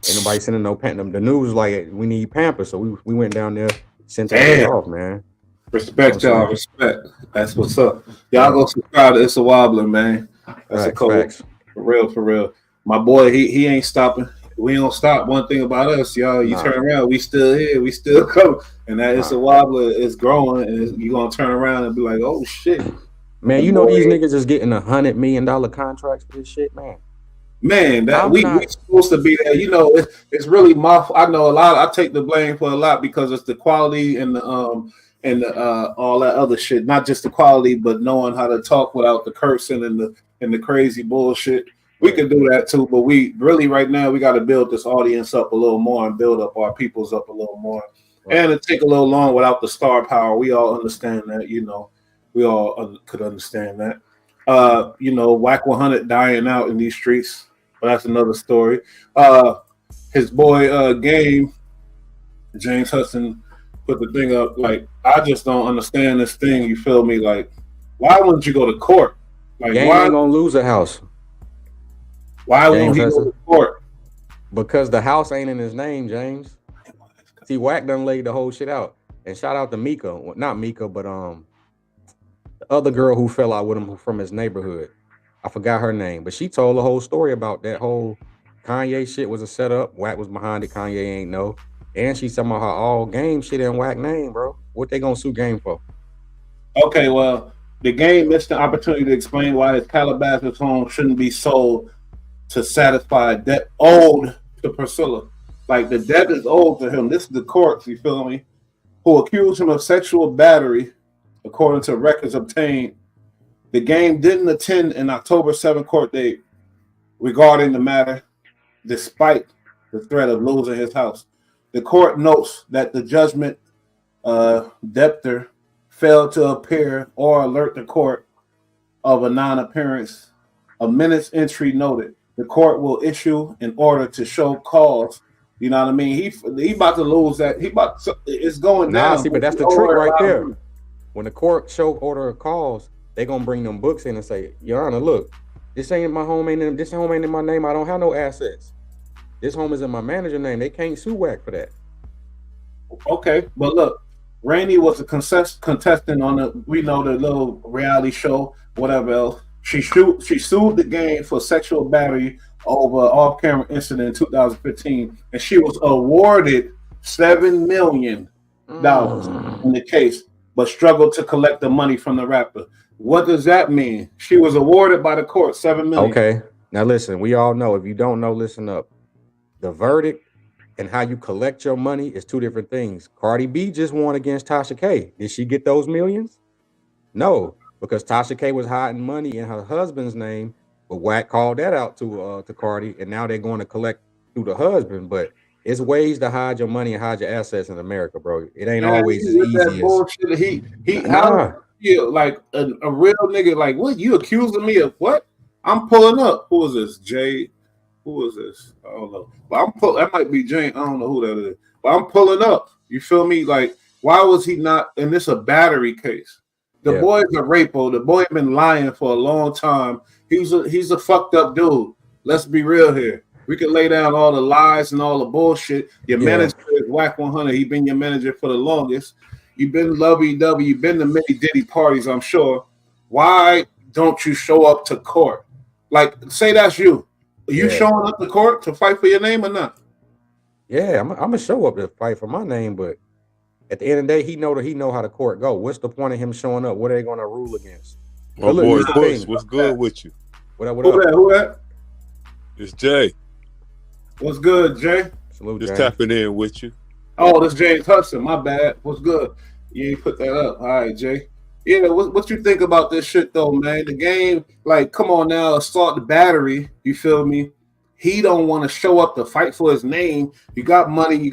Ain't nobody sending no Pampers. The news was like, we need Pampers, so we went down there, sent that off, man. Respect, y'all. Respect. That's what's up. Y'all go subscribe to It's a Wobbler, man. That's a code. For real. My boy, he ain't stopping. We don't stop. One thing about us, y'all, you turn around, we still here, we still come. And that It's a Wobbler is growing, and you're going to turn around and be like, oh, shit. Man, these niggas is getting $100 million contracts for this shit, man. Man, we supposed to be there. It's really my. I know a lot. I take the blame for a lot because it's the quality and the all that other shit. Not just the quality, but knowing how to talk without the cursing and the crazy bullshit. We can do that too, but we really right now we got to build this audience up a little more and build up our peoples up a little more. Right. And it take a little long without the star power. We all understand that, we all could understand that. Whack 100 dying out in these streets, but that's another story. His boy Game James Hudson put the thing up. Like, I just don't understand this thing. You feel me? Like, why wouldn't you go to court? Like, Game why ain't gonna lose a house. Why won't James he go Hudson. to court? Because the house ain't in his name, James. See, Wack done laid the whole shit out. And shout out to Mika. Well, not Mika, but the other girl who fell out with him from his neighborhood. I forgot her name, but she told the whole story about that whole Kanye shit was a setup. Wack was behind it. Kanye ain't know. And she's talking about how all Game shit in Wack name, bro. What they gonna sue Game for? Okay, well, the Game missed the opportunity to explain why his Calabasas home shouldn't be sold to satisfy a debt owed to Priscilla. Like, the debt is owed to him. This is the courts, you feel me, who accused him of sexual battery, according to records obtained. The Game didn't attend an October 7 court date regarding the matter, despite the threat of losing his house. The court notes that the judgment debtor failed to appear or alert the court of a non-appearance. A minutes entry noted. The court will issue an order to show cause. You know what I mean? He about to lose that. It's going down. See, but that's the trick right there. When the court show order of cause, they gonna bring them books in and say, Your Honor, look, this home ain't in my name. I don't have no assets. This home is in my manager name. They can't sue Wack for that. Okay, but look, Rainey was a contestant on the little reality show, whatever else. She sued the Game for sexual battery over off-camera incident in 2015, and she was awarded $7 million in the case, but struggled to collect the money from the rapper. What does that mean? She was awarded by the court $7 million. Okay, now listen, we all know. If you don't know, listen up. The verdict and how you collect your money is two different things. Cardi B just won against Tasha K. Did she get those millions? No, because Tasha K was hiding money in her husband's name, but Wack called that out to Cardi, and now they're going to collect through the husband. But it's ways to hide your money and hide your assets in America, bro. It ain't always as easy that as bullshit. How feel like a real nigga? Like, what, you accusing me of what? I'm pulling up. Who is this? Jay? Who is this? I don't know. But that might be Jane. I don't know who that is. But I'm pulling up. You feel me? Like, why was he not? And this a battery case. The boy's a rapo. The boy been lying for a long time. He's a fucked up dude. Let's be real here. We can lay down all the lies and all the bullshit. Your manager is Wack 100. He been your manager for the longest. You've been lovey-dovey. You've been to many Diddy parties, I'm sure. Why don't you show up to court? Like, say that's you. Are you showing up to court to fight for your name or not? Yeah, I'm gonna show up to fight for my name, but at the end of the day, he know how the court go. What's the point of him showing up? What are they gonna rule against? My boy Bush, what's good with you? What up? Who that? It's Jay. What's good, Jay? Salute, Just Jay. tapping in with you. Oh, this James Hudson. My bad. What's good? You ain't put that up. All right, Jay. Yeah, what you think about this shit though, man? The Game, like, come on now, assault the battery. You feel me? He don't want to show up to fight for his name. You got money. You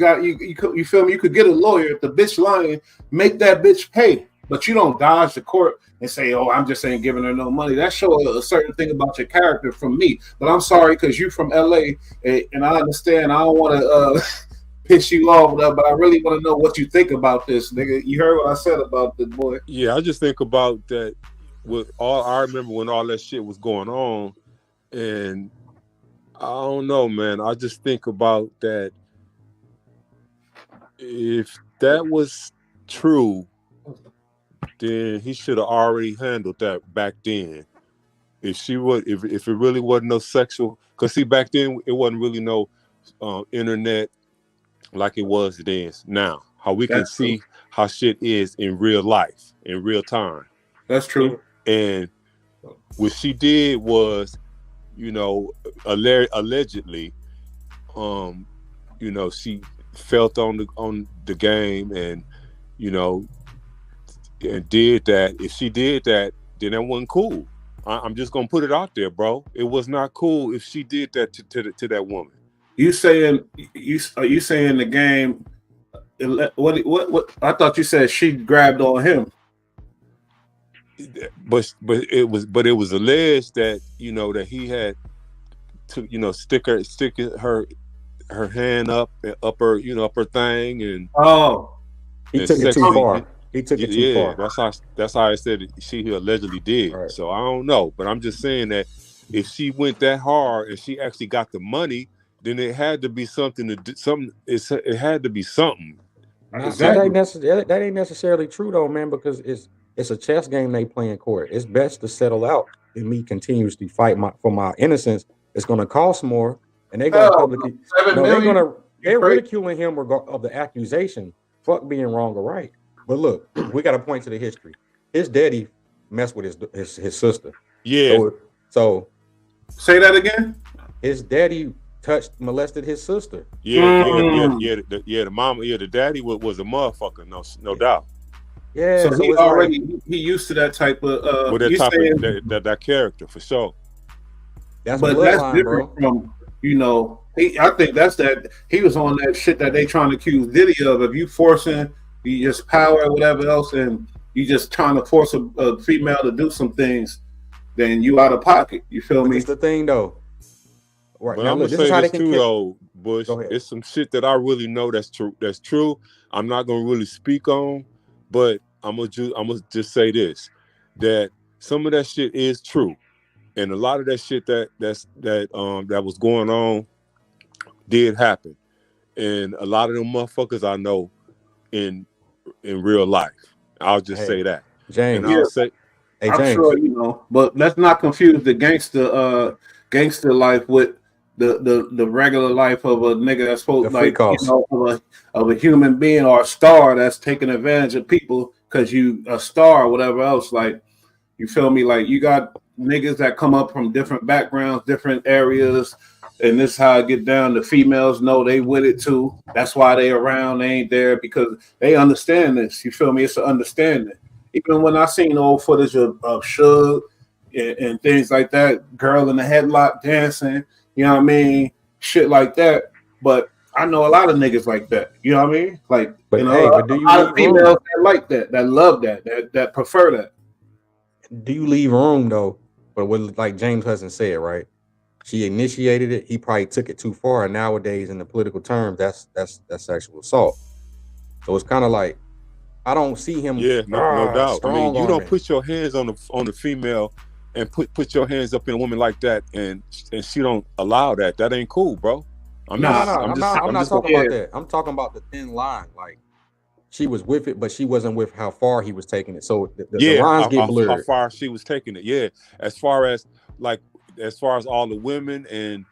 feel me? You could get a lawyer. If the bitch lying, make that bitch pay. But you don't dodge the court and say, "Oh, I'm just ain't giving her no money." That shows a certain thing about your character from me. But I'm sorry because you from LA, and I understand. I don't want to piss you off, but I really want to know what you think about this, nigga. You heard what I said about the boy. Yeah, I just think about that. I remember when all that shit was going on, and I don't know, man. I just think about that. If that was true, then he should have already handled that back then. If it really wasn't no sexual, because see, back then it wasn't really no internet like it was then. Now, how we can see how shit is in real life, in real time. That's true. And what she did was, allegedly, she felt on the Game and, and did that. If she did that, then that wasn't cool. I'm just gonna put it out there, bro. It was not cool if she did that to that woman. Are you saying the Game? What? I thought you said she grabbed on him. but it was alleged that that he had to stick her hand up her up her thing and he took it too far. He took it too far. That's how I said he allegedly did. Right. So I don't know, but I'm just saying that if she went that hard and she actually got the money, then it had to be something it had to be something. Exactly. That ain't necessarily true though, man, because it's a chess game they play in court. It's best to settle out than me continuously fight for my innocence. It's going to cost more, and they're going to publicly. They're ridiculing him of the accusation. Fuck being wrong or right. But look, we got to point to the history. His daddy messed with his sister. Yeah. So say that again. His daddy molested his sister. Yeah. The mama, the daddy was a motherfucker. No doubt. Yeah. So he already he used to that type of with that type of that character for sure. That's different from I think that's that he was on that shit that they trying to accuse Diddy of. If you forcing you just power or whatever else, and you just trying to force a female to do some things, then you out of pocket. You feel me? It's the thing though. Right. But I'm gonna say this too, though, Bush. It's some shit that I really know that's true. I'm not gonna really speak on, but I'm gonna just say this: that some of that shit is true, and a lot of that shit that was going on did happen, and a lot of them motherfuckers I know in real life. I'll just say that, James. And I'll say, I'm James. Sure but let's not confuse the gangster life with the regular life of a nigga that's supposed of a human being or a star that's taking advantage of people because you a star or whatever else. Like, you feel me? Like, you got niggas that come up from different backgrounds, different areas, and this is how I get down. The females know they with it too. That's why they around. They ain't there because they understand this. You feel me? It's an understanding. Even when I seen old footage of Suge and things like that, girl in the headlock dancing, you know what I mean? Shit like that. But I know a lot of niggas like that. You know what I mean? Like, but a lot of females that like that love that prefer that. Do you leave room though? But what, like James Hudson said, right? She initiated it. He probably took it too far. And nowadays, in the political terms, that's sexual assault. So it's kind of like, I don't see him. Yeah, no doubt. I mean, you don't put your hands on the female and put your hands up in a woman like that, and she don't allow that. That ain't cool, bro. I'm not talking about that. I'm talking about the thin line. Like, she was with it, but she wasn't with how far he was taking it. So the lines get blurred. How far she was taking it. Yeah, as far as all the women, and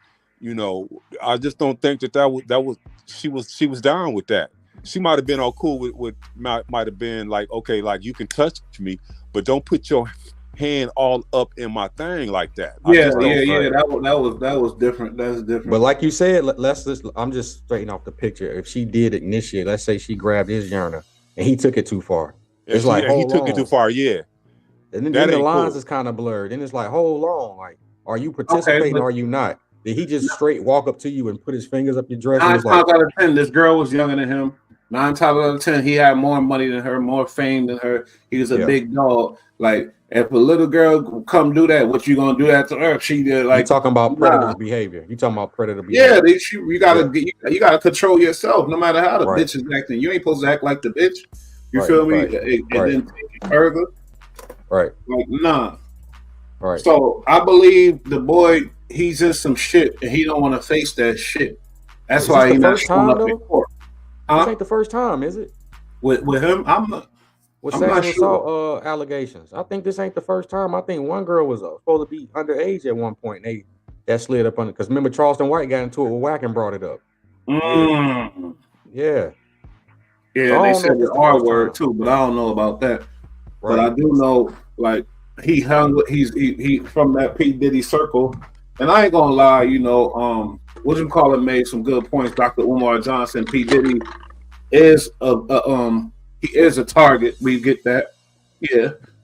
I just don't think that was she was down with that. She might have been all cool with might have been like, okay, like, you can touch me, but don't put your hand all up in my thing like that. Yeah. That was different. That's different. But like you said, I'm just straightening off the picture. If she did initiate, let's say she grabbed his urna and he took it too far. It's like, he took it too far. Yeah. And then the lines is kind of blurred. And it's like, hold on, like, are you participating or are you not? Did he just straight walk up to you and put his fingers up your dress? 9 times out of 10, this girl was younger than him. 9 times out of 10, he had more money than her, more fame than her. He was a big dog. Like, if a little girl come do that, what you gonna do that to her? She did, like, you talking about predator's behavior. You talking about predator behavior? Yeah, you gotta control yourself, no matter how the bitch is acting. You ain't supposed to act like the bitch. You feel me? And then take it further. Right. Like, nah. Right. So I believe the boy, he's in some shit and he don't want to face that shit. That's why he's not showing up in court. This ain't the first time, is it? With him, I'm not sexual sure. assault allegations. I think this ain't the first time. I think one girl was supposed to be underage at one point. That slid up under, because remember Charleston White got into it with Wack and brought it up. Yeah. Yeah, they said the R word too, but I don't know about that. Right. But I do know, like, he hung with he from that P. Diddy circle, and I ain't gonna lie, made some good points. Dr. Umar Johnson, P. Diddy is he is a target. We get that,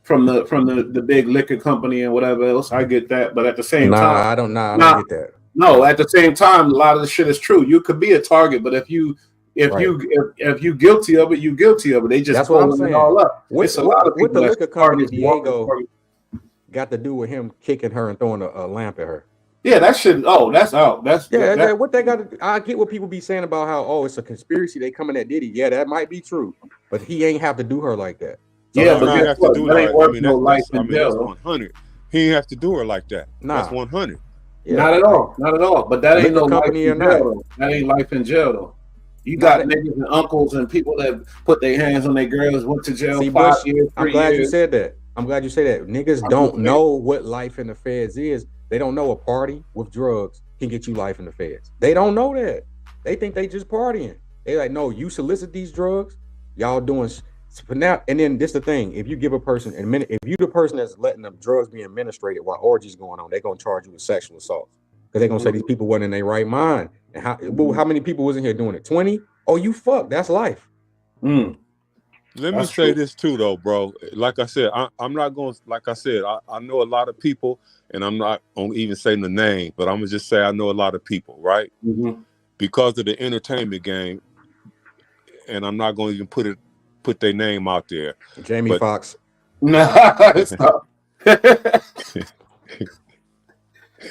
from the big liquor company and whatever else. I get that, but at the same time, I don't get that. No, at the same time, a lot of the shit is true. You could be a target, but if you If Right. you guilty of it, you guilty of it. They just That's what I'm blowing it saying. all up. What- It's a lot of what people the that's liquor company, parties walking- Diego, got to do with him kicking her and throwing a lamp at her? Yeah, that shit. Oh, that's out. That's What they got to. I get what people be saying about how it's a conspiracy. They coming at Diddy. Yeah, that might be true, but he ain't have to do her like that. So Yeah, it's but not- he guess have to what? do That ain't that. worth no life in that's jail. 100. He ain't have to do her like that. Nah. That's 100. yeah, Not at all. Not at all. But that ain't Liquor no life company in or jail. not. Though. That ain't life in jail though. You Nah, got niggas and uncles and people that put their hands on their girls, went to jail See, 5 Bush, years, 3 I'm glad you years. said that. I'm glad you say that. Niggas don't know what life in the feds is. They don't know a party with drugs can get you life in the feds. They don't know that. They think they just partying. They like, no, you solicit these drugs, y'all doing for now. And then this the thing: if you give a person a minute, if you the person that's letting the drugs be administrated while orgies going on, they're gonna charge you with sexual assault because they're gonna say these people wasn't in their right mind. And how many people was in here doing it? 20? Oh, you fuck. That's life. Mm. Let me That's say true. this too, though, bro. Like I said, I'm not going. Like I said, I know a lot of people, and I'm not gonna even say the name, but I'm gonna just say I know a lot of people, right? Mm-hmm. Because of the entertainment game, and I'm not going to even put their name out there. Jamie But- Foxx. Nah, stop.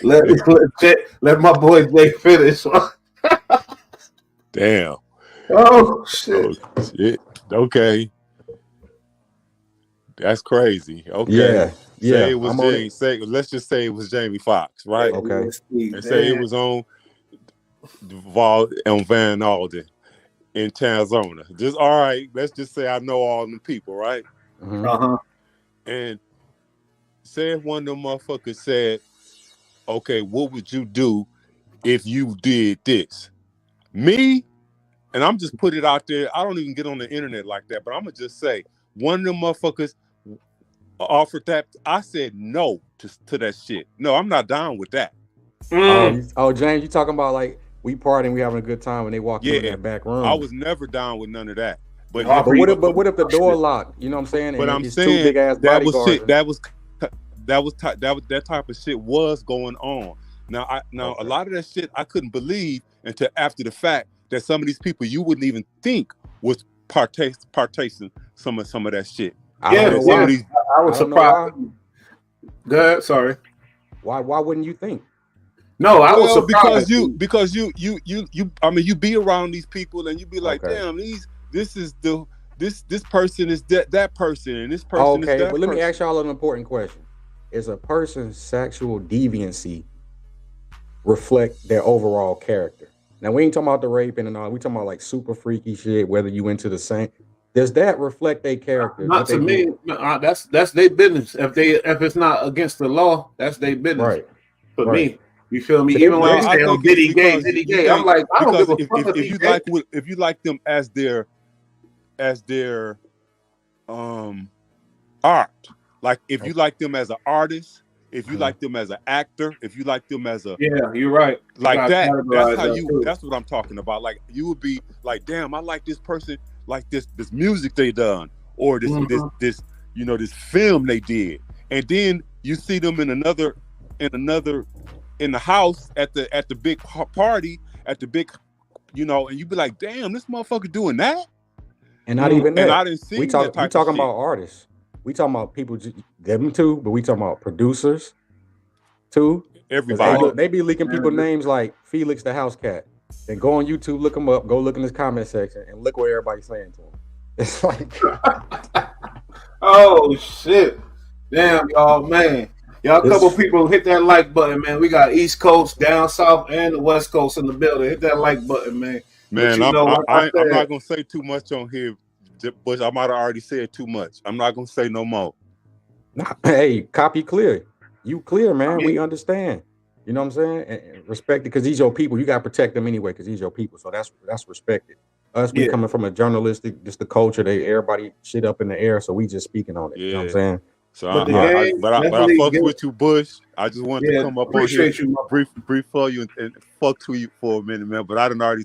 let my boy Jay finish. Damn. Oh shit. Oh, shit. Okay. That's crazy. Okay. Yeah. Say it was I'm on James. Let's just say it was Jamie Foxx, right? Okay. And say it was on Van Alden in Arizona. Just all right. Let's just say I know all them people, right? Mhm. Uh-huh. And say if one of them motherfuckers said, "Okay, what would you do if you did this?" Me, and I'm just put it out there. I don't even get on the internet like that, but I'm gonna just say one of them motherfuckers offered that. I said no to that shit. No, I'm not down with that. Oh, James, you talking about like we partying, we having a good time, and they walk in that back room. I was never down with none of that. But what if the door locked? You know what I'm saying? But and I'm it's saying two big ass that was bodyguards. shit. That type of shit was going on. Now a lot of that shit I couldn't believe until after the fact that some of these people you wouldn't even think was partaking some of that shit. I don't know why. Some of these, I was surprised. Go ahead, sorry. Why wouldn't you think? No, I was surprised because you I mean you be around these people and you be like, Okay. damn, this person is that person and this person is that but let me person. ask y'all an important question. Is a person's sexual deviancy reflect their overall character? Now we ain't talking about the raping and all. We talking about like super freaky shit. Whether you into the same, does that reflect their character? Not to me. That's their business. If it's not against the law, that's their business. Right. For Right. me, you feel me? So Even when Well, they I say, "Oh, think Diddy it's gay, because Diddy you gay," I'm think- like, I don't because give a fuck if you like them as their art, like if you like them as an artist, if you like them as an actor, if you like them as a Yeah, you're right. like that. That's how you. Too. That's what I'm talking about. Like you would be like, damn, I like this person, like this music they done, or this this film they did, and then you see them in the house at the big party at the big, and you be like, damn, this motherfucker doing that. And not even that. And I didn't see we that type talking of shit. about artists. We talking about people, them too, but we talking about producers too. Everybody. They be leaking people names like Felix the House Cat. Then go on YouTube, look him up, go look in his comment section, and look what everybody's saying to him. It's like, oh shit, damn y'all, man. Y'all, a couple people hit that like button, man. We got East Coast, down South, and the West Coast in the building. Hit that like button, man. Man, I'm not gonna say too much on here, but I might have already said too much. I'm not gonna say no more. nah, hey, copy clear. You clear, man. We understand. You know what I'm saying? And respect it because these your people. You gotta protect them anyway because these your people. So that's respected. Us, we coming from a journalistic, just the culture. Everybody shit up in the air, so we just speaking on it. Yeah. You know what I'm saying? So I fuck with you, Bush. I just wanted to come up on here, brief for you and fuck to you for a minute, man. But I done already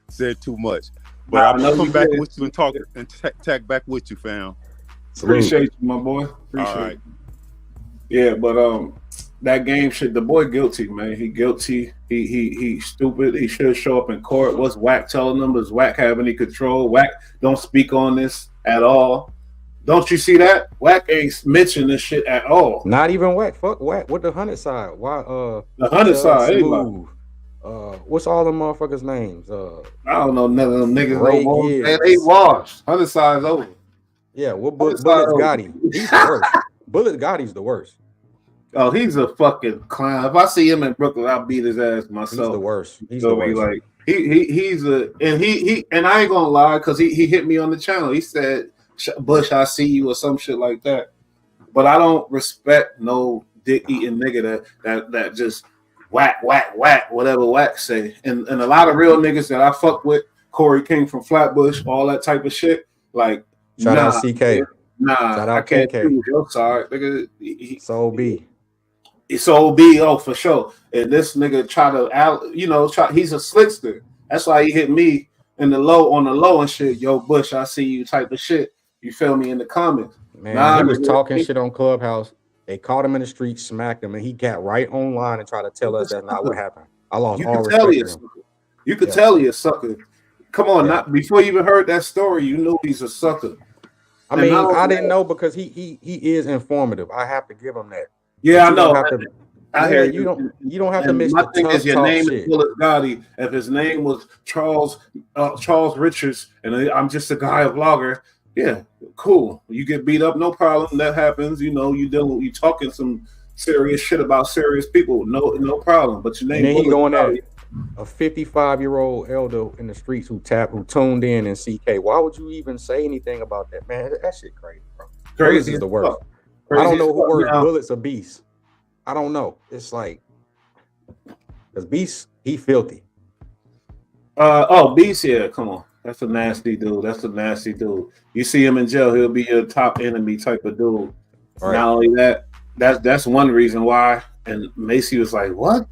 said too much. But I'm gonna come back with you and talk and tag back with you, fam. Appreciate you, my boy. Appreciate All right. you. Yeah, but that game shit. The boy guilty, man. He guilty. He stupid. He should show up in court. What's Wack telling them? Does Wack have any control? Wack don't speak on this at all. Don't you see that? Wack ain't mentioning this shit at all. Not even Wack. Fuck Wack. What the 100 side? Why? The 100 side. Anybody. What's all them motherfuckers' names? I don't know none of them niggas no Ray more. Gibbs. Man, they washed. 100 sides over. Yeah, well, 100 Bullets sides Gotti. He's the worst. Bullet Gotti's the worst. Oh, he's a fucking clown. If I see him in Brooklyn, I'll beat his ass myself. He's the worst. He's So the worst. like he's a and I ain't gonna lie because he hit me on the channel. He said, "Bush, I see you" or some shit like that. But I don't respect no dick eating nigga that just whack whatever Wack say. And a lot of real niggas that I fuck with, Corey King from Flatbush, all that type of shit. Like Shout out CK. Nah, Shout out I can't KK. do it. I'm sorry, nigga. Soul B. It's OB, for sure. And this nigga try to, he's a slickster. That's why he hit me on the low and shit. Yo, Bush, I see you type of shit. You feel me in the comments. Man, he was talking shit on Clubhouse. They caught him in the street, smacked him, and he got right online and tried to tell us that's not what happened. I lost all respect for him. You could tell he a sucker. Come on, not before you even heard that story, you knew he's a sucker. I mean, I didn't know because he is informative. I have to give him that. Yeah, I know. I hear you don't have to miss my the thing tough is your talk name shit. is Bullet Gotti. If his name was Charles Richards, and I'm just a guy, a vlogger, yeah, cool. You get beat up, no problem. That happens. You talking some serious shit about serious people, no problem. But your name. And then he going at a 55-year-old elder in the streets who tuned in and CK. Why would you even say anything about that, man? That shit crazy, bro. Crazy is the worst. I don't know who works. Bullet's a beast. I don't know. It's like, because Beast, he filthy. Beast, yeah, come on. That's a nasty dude. You see him in jail, he'll be your top enemy type of dude. Right. Not only that, that's one reason why. And Macy was like, what?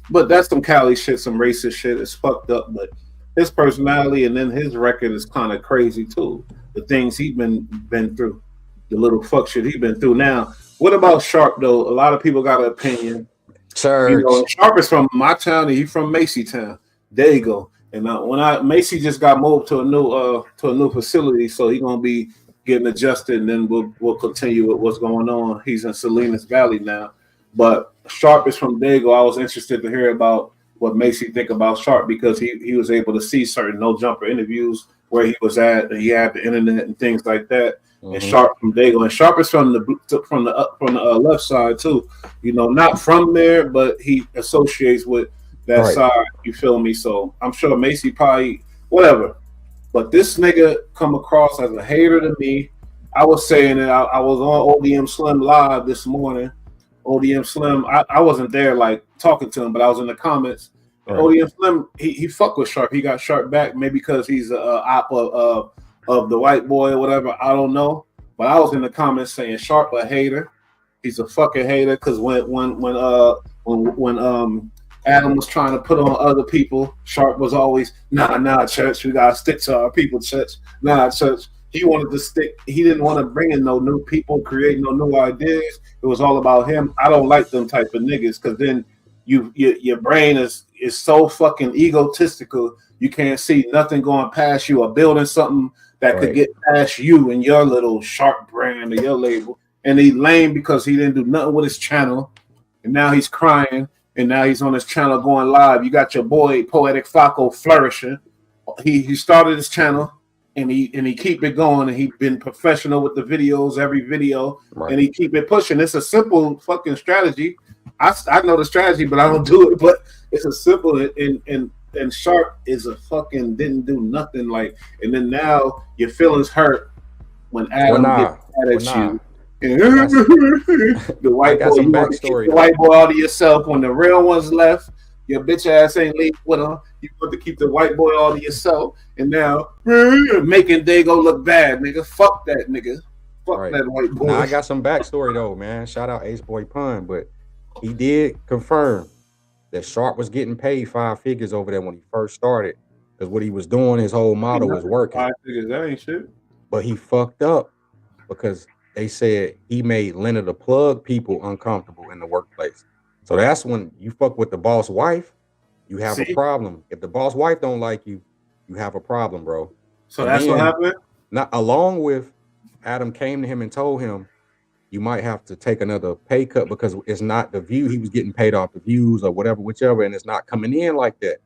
But that's some Cali shit, some racist shit. It's fucked up. But his personality and then his record is kind of crazy too. The things he's been through, the little fuck shit he's been through. Now, what about Sharp though? A lot of people got an opinion. Sharp is from my town, and he's from Macy town. There you go. And when Macy just got moved to a new facility, so he's gonna be getting adjusted, and then we'll continue with what's going on. He's in Salinas Valley now, but Sharp is from Dago. I was interested to hear about what Macy think about Sharp because he was able to see certain No Jumper interviews where he was at, and he had the internet and things like that. Mm-hmm. And Sharp from Dago, and Sharp is from the left side too. Not from there, but he associates with that side. You feel me? So I'm sure Macy probably whatever. But this nigga come across as a hater to me. I was saying that I was on ODM Slim live this morning. ODM Slim, I wasn't there like talking to him, but I was in the comments. Right. ODM Slim, he fucked with Sharp. He got Sharp back, maybe because he's a op of the white boy or whatever. I don't know. But I was in the comments saying Sharp a hater. He's a fucking hater because when Adam was trying to put on other people, Sharp was always nah, church. We gotta stick to our people, church. Nah, church. He wanted to stick. He didn't want to bring in no new people, create no new ideas. It was all about him. I don't like them type of niggas because then your brain is so fucking egotistical. You can't see nothing going past you or building something that could get past you and your little Sharp brand or your label. And he lame because he didn't do nothing with his channel. And now he's crying. And now he's on his channel going live. You got your boy Poetic Faco flourishing. He started his channel and he keep it going. And he been professional with the videos, every video, and he keep it pushing. It's a simple fucking strategy. I know the strategy, but I don't do it. But it's a simple and Sharp is a fucking didn't do nothing like. And then now your feelings hurt when Adam gets mad at you. The white boy, you want to keep the white boy all to yourself. When the real ones left, your bitch ass ain't leave with him. You want to keep the white boy all to yourself, and now making Dago look bad, nigga. Fuck that nigga. Fuck that white boy. Now I got some backstory though, man. Shout out Ace Boy Pun, but he did confirm that Sharp was getting paid 5 figures over there when he first started, because what he was doing, his whole model was working. 5 figures, that ain't shit. But he fucked up because they said he made Leonard the Plug people uncomfortable in the workplace. So that's when you fuck with the boss wife, you have a See? problem. If the boss wife don't like you, you have a problem, bro. So And that's what then, happened. not along with Adam came to him and told him, you might have to take another pay cut because it's not the view. He was getting paid off the views or whatever, whichever, and it's not coming in like that.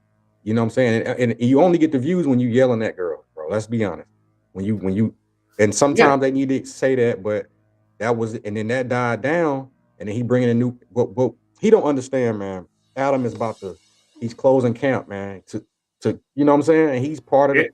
You know what I'm saying? And you only get the views when you yelling at girls, bro. Let's be honest. When you, and sometimes they need to say that, but that was, and then that died down, and then he bringing a new. But he don't understand, man. Adam is about to, he's closing camp, man. To you know what I'm saying? And he's part of the He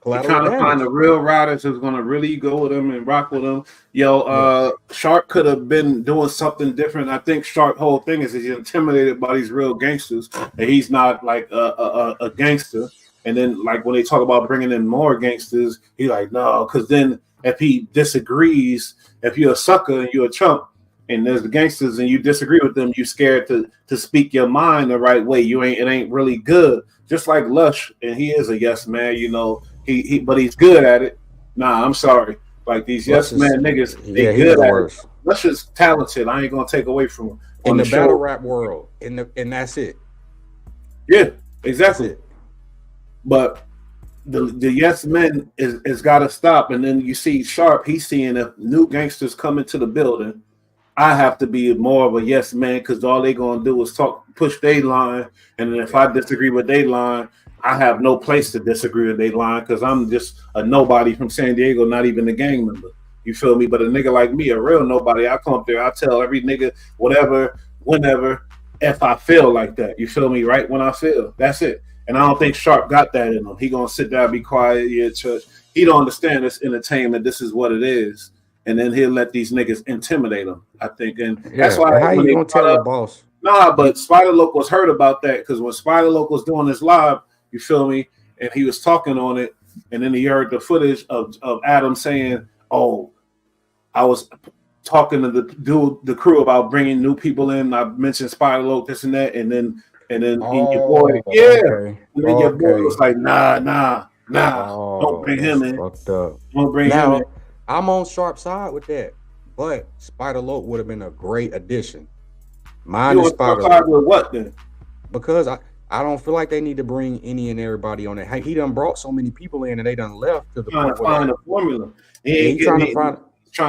collateral trying to find damage. the real riders who's gonna really go with him and rock with him. Yo, Sharp could have been doing something different. I think Sharp whole thing is he's intimidated by these real gangsters, and he's not like a gangster. And then like when they talk about bringing in more gangsters, he like no, because then if he disagrees, if you're a sucker and you're a chump, and there's the gangsters and you disagree with them, you scared to speak your mind the right way. It ain't really good. Just like Lush, and he is a yes man, you know. But he's good at it. Nah, I'm sorry. Like these yes man niggas, they good at it. Lush is talented. I ain't gonna take away from him. In the battle rap world, and that's it. Yeah, exactly. But the yes men is got to stop. And then you see Sharp. He's seeing if new gangsters come into the building, I have to be more of a yes man because all they gonna do is push their line. And then if I disagree with their line, I have no place to disagree with their line because I'm just a nobody from San Diego, not even a gang member. You feel me? But a nigga like me, a real nobody, I come up there, I tell every nigga whatever, whenever, if I feel like that. You feel me? Right when I feel. That's it. And I don't think Sharp got that in him. He gonna sit there and be quiet, yeah, church. He don't understand this entertainment. This is what it is. And then he'll let these niggas intimidate him, I think. And that's why how you gonna tell the boss? Nah, but Spider Loc was hurt about that because when Spider Loc was doing his live, you feel me? And he was talking on it, and then he heard the footage of Adam saying, "Oh, I was talking to the crew about bringing new people in. I mentioned Spider Loc, this and that, and then your boy, and then your boy was like, nah, don't bring him in. Fucked up. Don't bring him in." I'm on Sharp side with that, but Spider Loc would have been a great addition. Mine is Spider Loc. With what then? Because I don't feel like they need to bring any and everybody on it. He done brought so many people in and they done left to the point to find a formula. He's trying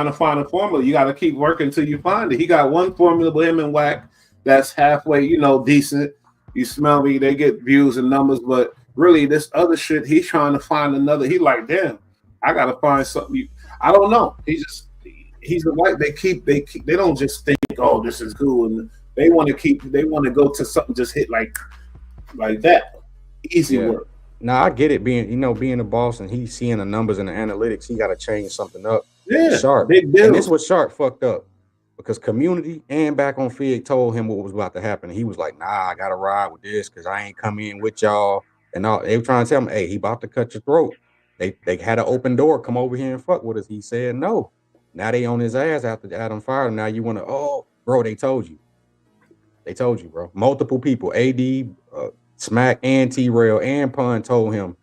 to find a formula. You got to keep working until you find it. He got one formula with him and Wack that's halfway, decent. You smell me? They get views and numbers, but really this other shit, he's trying to find another. He like, damn, I got to find something. I don't know. He's a white. They don't just think, oh, this is cool, and they want to go to something just hit like that. Easy work. Now I get it being a boss and he's seeing the numbers and the analytics. He got to change something up. Yeah, Sharp. Big deal. And this was Sharp fucked up because Community and Back on Fig told him what was about to happen. And he was like, nah, I got to ride with this because I ain't come in with y'all. And all they were trying to tell him, hey, he about to cut your throat. They had an open door. Come over here and fuck with us. He said no. Now they on his ass after Adam fired him. Now you want to, oh, bro, they told you. They told you, bro. Multiple people, AD, Smack, and T-Rail, and Pun told him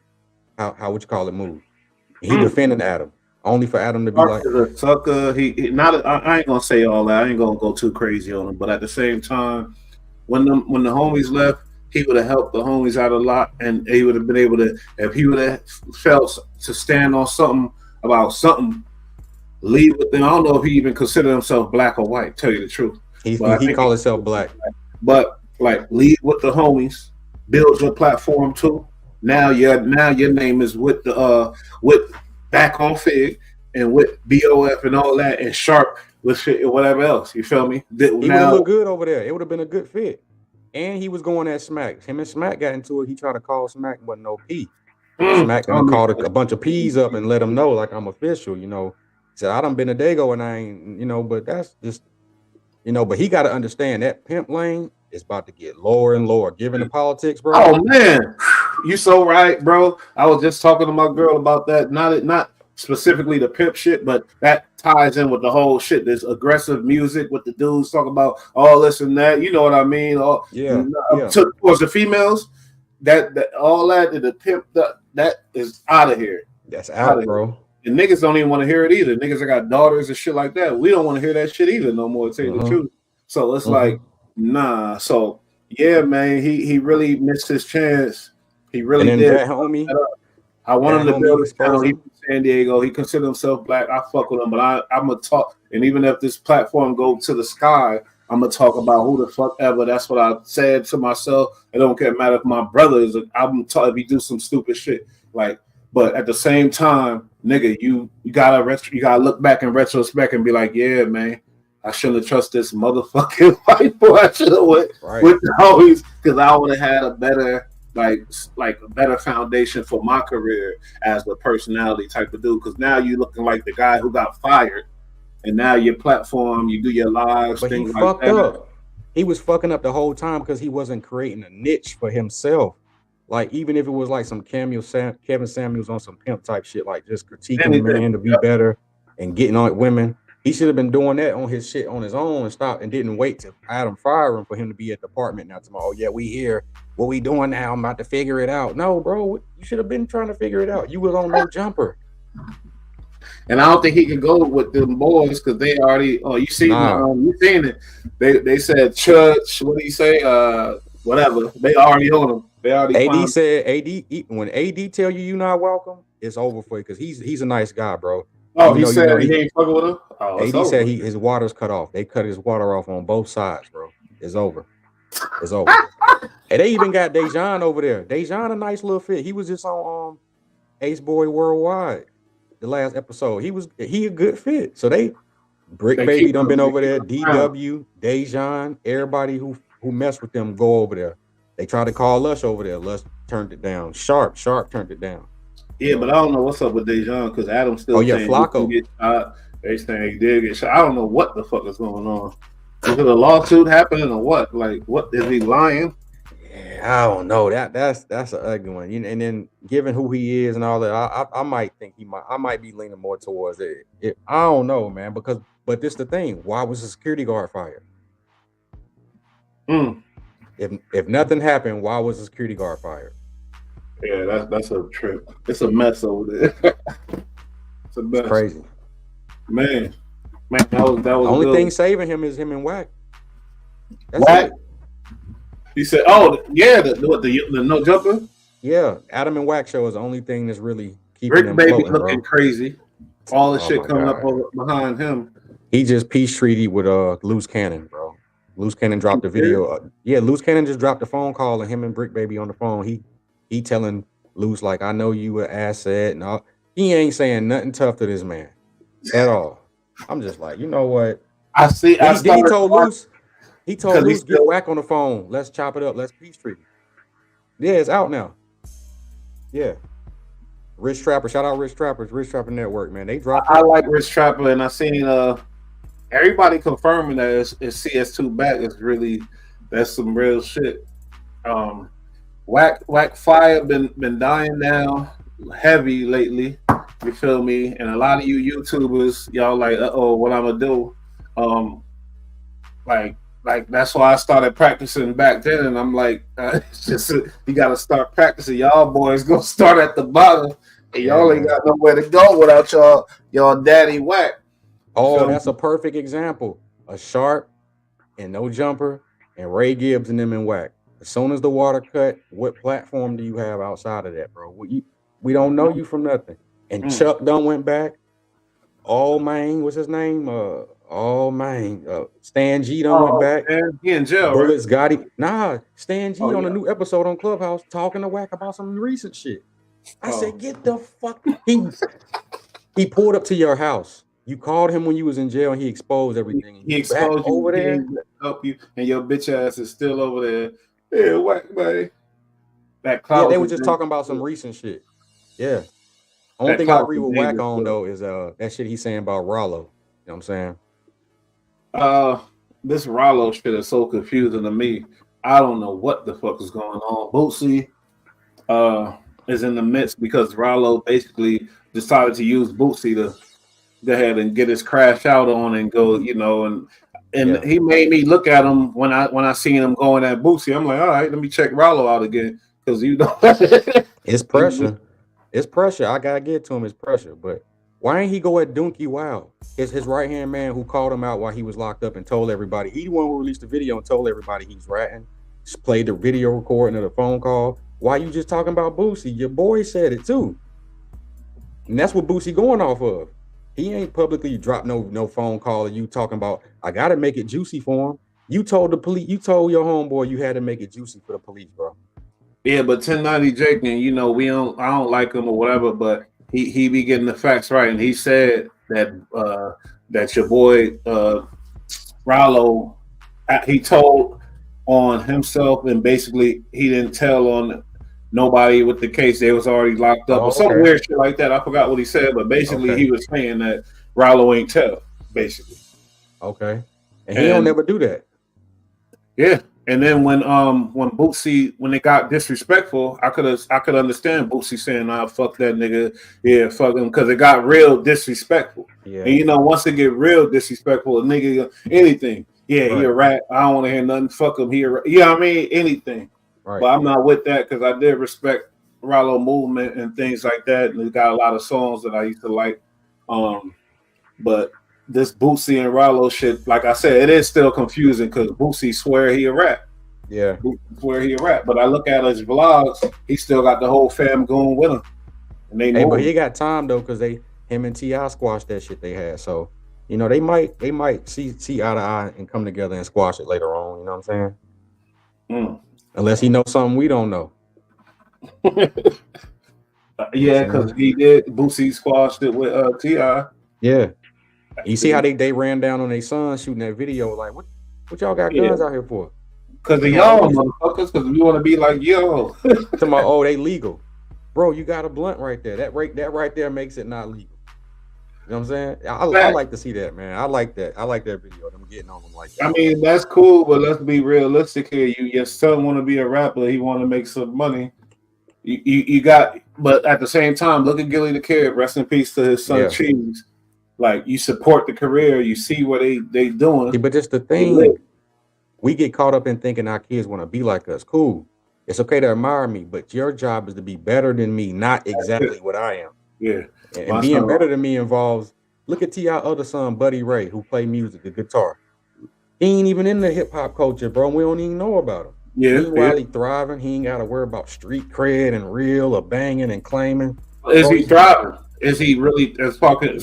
how would you call it move. He defended Adam. Only for Adam to be like a sucker. He not. I ain't gonna say all that. I ain't gonna go too crazy on him. But at the same time, when the homies left, he would have helped the homies out a lot, and he would have been able to. If he would have felt to stand on something about something, lead with them. I don't know if he even considered himself black or white. Tell you the truth, he called himself black. But like lead with the homies, build your platform too. Now your name is with the with Back on Fig and with BOF and all that, and Sharp with shit and whatever else. You feel me? He would have looked good over there. It would have been a good fit. And he was going at Smack. Him and Smack got into it. He tried to call Smack, but no P. Smack and called a bunch of P's up and let him know, like, I'm official, He said, I done been a Dago and I ain't, but that's just, but he got to understand that pimp lane is about to get lower and lower. Given the politics, bro. Oh, man. You so right, bro. I was just talking to my girl about that. Not specifically the pimp shit, but that ties in with the whole shit. There's aggressive music with the dudes talking about all this and that. You know what I mean? Towards the females, that all that the pimp that is out of here. That's out, bro. And niggas don't even want to hear it either. Niggas that got daughters and shit like that. We don't want to hear that shit either no more. To tell you the truth. So it's like Nah. So yeah, man, he really missed his chance. He really And then did. that homie, I want him to homie build his channel. exposed He him. from San Diego. He considered himself black. I fuck with him, but I'm gonna talk. And even if this platform go to the sky, I'm gonna talk about who the fuck ever. That's what I said to myself. It don't care matter if my brother is. I'm talk if he do some stupid shit. Like, but at the same time, nigga, you gotta look back in retrospect and be like, yeah, man, I shouldn't have trusted this motherfucking white boy. I should have went with always because I would have had a better. Like a better foundation for my career as the personality type of dude. Because now you're looking like the guy who got fired, and now your platform, you do your lives, But things he like fucked that. up. He was fucking up the whole time because he wasn't creating a niche for himself. Like even if it was like some Kevin Samuels on some pimp type shit, like just critiquing men to be better and getting on women. He should have been doing that on his shit on his own and stopped and didn't wait to Adam fire him for him to be at the apartment now tomorrow. Oh yeah, we here. What we doing now? I'm about to figure it out. No, bro, you should have been trying to figure it out. You was on no jumper. And I don't think he can go with them boys because they already. Oh, you seen it? They said church. What do you say? Whatever. They already on him. They already. AD said when AD tell you not welcome, it's over for you because he's a nice guy, bro. Oh, he said he ain't fucking with him. Oh, AD said his water's cut off. They cut his water off on both sides, bro. It's over. It's over. And they even got Dejan over there. Dejan a nice little fit. He was just on Ace Boy Worldwide the last episode. He a good fit. So they Brick Baby done been over there. DW, Dejan, everybody who messed with them go over there. They tried to call Lush over there. Lush turned it down. Sharp turned it down. Yeah, but I don't know what's up with Dejan because Adam still. Oh yeah, Flacco. Get shot. They saying he did get shot. I don't know what the fuck is going on. Is it a lawsuit happening or what? Like, what is he lying? Yeah, I don't know. That's an ugly one. And then given who he is and all that, I might think I might be leaning more towards it. I don't know, man. But this the thing. Why was the security guard fired? If nothing happened, why was the security guard fired? Yeah, that's a trip. It's a mess over there. It's a mess. It's crazy. Man, that was the only thing saving him is him and Wack. That's Wack? it. He said, "Oh, yeah, the no jumper." Yeah, Adam and Wack show is the only thing that's really keeping Brick him Baby floating, looking bro. crazy. All the shit coming God. up over behind him. He just peace treaty with Loose Cannon, bro. Loose Cannon dropped the video. Loose Cannon just dropped a phone call and him and Brick Baby on the phone. He telling Loose like, I know you an asset and all. He ain't saying nothing tough to this man at all. I'm just like, you know what? I see. He told Loose, get Wack on the phone. Let's chop it up. Let's peace treaty. Yeah, it's out now. Yeah. Rich Trapper, shout out Rich Trappers, Rich Trapper Network, man. They dropped. I like Rich Trapper, and I seen everybody confirming that it's CS2 back. That's some real shit. Wack Fire been dying down heavy lately. You feel me? And a lot of you YouTubers, y'all like, what I'm gonna do? Like that's why I started practicing back then, and I'm like, it's just you gotta start practicing. Y'all boys gonna start at the bottom, and y'all ain't got nowhere to go without y'all daddy Wack. Oh, that's a perfect example. A Sharp and no jumper, and Ray Gibbs and them and Wack. As soon as the water cut, what platform do you have outside of that, bro? We don't know you from nothing. And Chuck done went back. All man, what's his name? Stan G done went back. Man, he in jail. Bullets got him. Nah, Stan G on a new episode on Clubhouse talking to Wack about some recent shit. I said, get the fuck. He pulled up to your house. You called him when you was in jail, and he exposed everything. He exposed you over there. Help you, and your bitch ass is still over there. Yeah, Wack, man. That yeah, they were just talking about some recent shit. Yeah. Only thing I agree with Wack on though is that shit he's saying about Rollo. You know what I'm saying? This Rollo shit is so confusing to me. I don't know what the fuck is going on. Bootsy is in the midst because Rollo basically decided to use Bootsy to go ahead and get his crash out on and go, and he made me look at him when I seen him going at Bootsy. I'm like, all right, let me check Rollo out again because it's pressure. It's pressure. I gotta get to him. It's pressure, but Why ain't he go at Donkey Wild? His right hand man who called him out while he was locked up and told everybody. He the one who released the video and told everybody he's ratting. Just played the video recording of the phone call. Why you just talking about Boosie? Your boy said it too. And that's what Boosie going off of. He ain't publicly dropped no phone call and you talking about, I gotta make it juicy for him. You told the police, you told your homeboy you had to make it juicy for the police, bro. Yeah, but 1090 Jake, and you know, I don't like him or whatever, but he be getting the facts right. And he said that that your boy Rollo, he told on himself, and basically he didn't tell on nobody with the case. They was already locked up or some weird shit like that. I forgot what he said, but basically he was saying that Rollo ain't tell, basically. Okay. And he don't never do that. Yeah. And then when Boosie, when it got disrespectful, I could understand Boosie saying, "Nah, fuck that nigga, yeah, fuck him," because it got real disrespectful. Yeah. And you know, once it get real disrespectful, a nigga anything, yeah, he a rat. I don't want to hear nothing. Fuck him. He a rat. Yeah, I mean anything. Right. But I'm not with that because I did respect Rollo movement and things like that, and he got a lot of songs that I used to like. But this Boosie and Rollo shit, like I said, it is still confusing because Boosie swear he a rap. Yeah. Boosie swear he a rap. But I look at his vlogs, he still got the whole fam going with him. And they but he got time though, because him and T.I. squashed that shit they had. So, you know, they might see eye to eye and come together and squash it later on. You know what I'm saying? Unless he knows something we don't know. Yeah, because he did. Boosie squashed it with T.I. Yeah. You see how they ran down on their son shooting that video? Like, what y'all got guns out here for? Because of y'all, motherfuckers. Because we want to be like yo. To my they legal, bro. You got a blunt right there. That right there makes it not legal. You know what I'm saying? I like to see that, man. I like that. I like that video. Them getting on them like that. I mean, that's cool, but let's be realistic here. Your son want to be a rapper. He want to make some money. You got, but at the same time, look at Gilly the Kid. Rest in peace to his son Cheese. Like, you support the career, you see what they doing. Yeah, but just the thing, we get caught up in thinking our kids want to be like us. Cool. It's okay to admire me, but your job is to be better than me, not exactly what I am. Yeah. And being better than me involves, look at T.I. other son, Buddy Ray, who play music, the guitar. He ain't even in the hip-hop culture, bro. We don't even know about him. Yeah. Meanwhile, he thriving. He ain't got to worry about street cred and real or banging and claiming. Is he thriving? Is he really as far as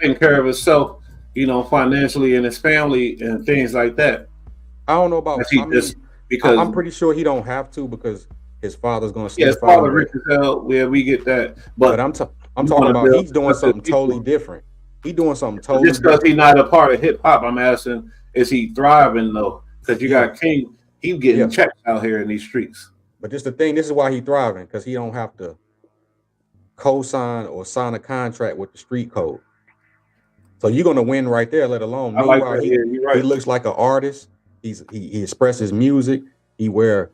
taking care of himself, you know, financially and his family and things like that? I don't know about because I'm pretty sure he don't have to because his father's going to his father rich as hell. Yeah, we get that. But I'm talking about he's doing something totally different. He doing something totally just because he's not a part of hip hop. I'm asking, is he thriving though? Because you got King, he's getting checks out here in these streets. But just the thing, this is why he's thriving, because he don't have to co-sign or sign a contract with the street code. So you're gonna win right there, let alone meanwhile, he looks like an artist. He expresses music, he wear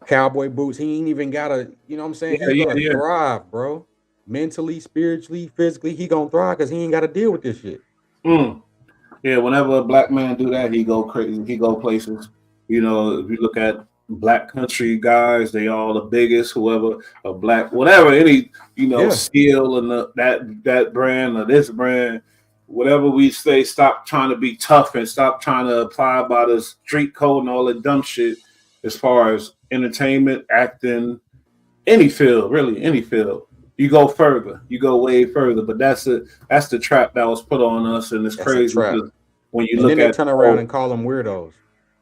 cowboy boots, he ain't even gotta, you know what I'm saying? He's gonna thrive, bro. Mentally, spiritually, physically, he gonna thrive because he ain't gotta deal with this shit. Yeah, whenever a black man do that, he go crazy, he go places. You know, if you look at black country guys, they all the biggest, whoever, a black, whatever, any, you know, Steel and that brand or this brand, whatever we say, stop trying to be tough and stop trying to apply by the street code and all that dumb shit as far as entertainment, acting, any field, really, any field. You go further, you go way further, but that's the trap that was put on us, and it's crazy when you look at they turn around and call them weirdos.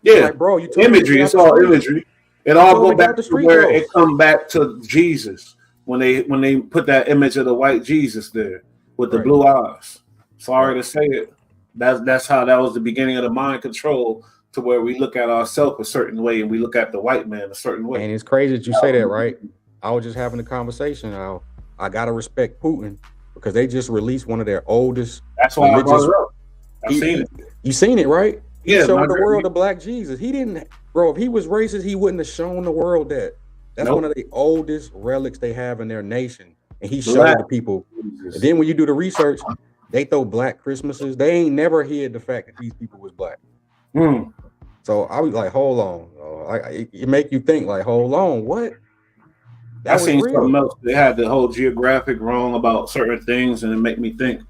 Yeah, like, bro, you imagery. It's all imagery. It all go back to where it come back to Jesus when they put that image of the white Jesus there with the blue eyes. Sorry to say it. That's how that was the beginning of the mind control, to where we look at ourselves a certain way and we look at the white man a certain way. And it's crazy that you say that, right? I was just having a conversation now. I gotta respect Putin because they just released one of their oldest. That's why I brought it up. I've seen it. You seen it, right? He showed the world the black Jesus. He didn't, bro. If he was racist, he wouldn't have shown the world that. That's one of the oldest relics they have in their nation, and he showed the people. And then when you do the research, they throw black Christmases. They ain't never hid the fact that these people was black. So I was like, hold on. It make you think like, hold on, what? That was seen real. something else. They had the whole geographic wrong about certain things, and it made me think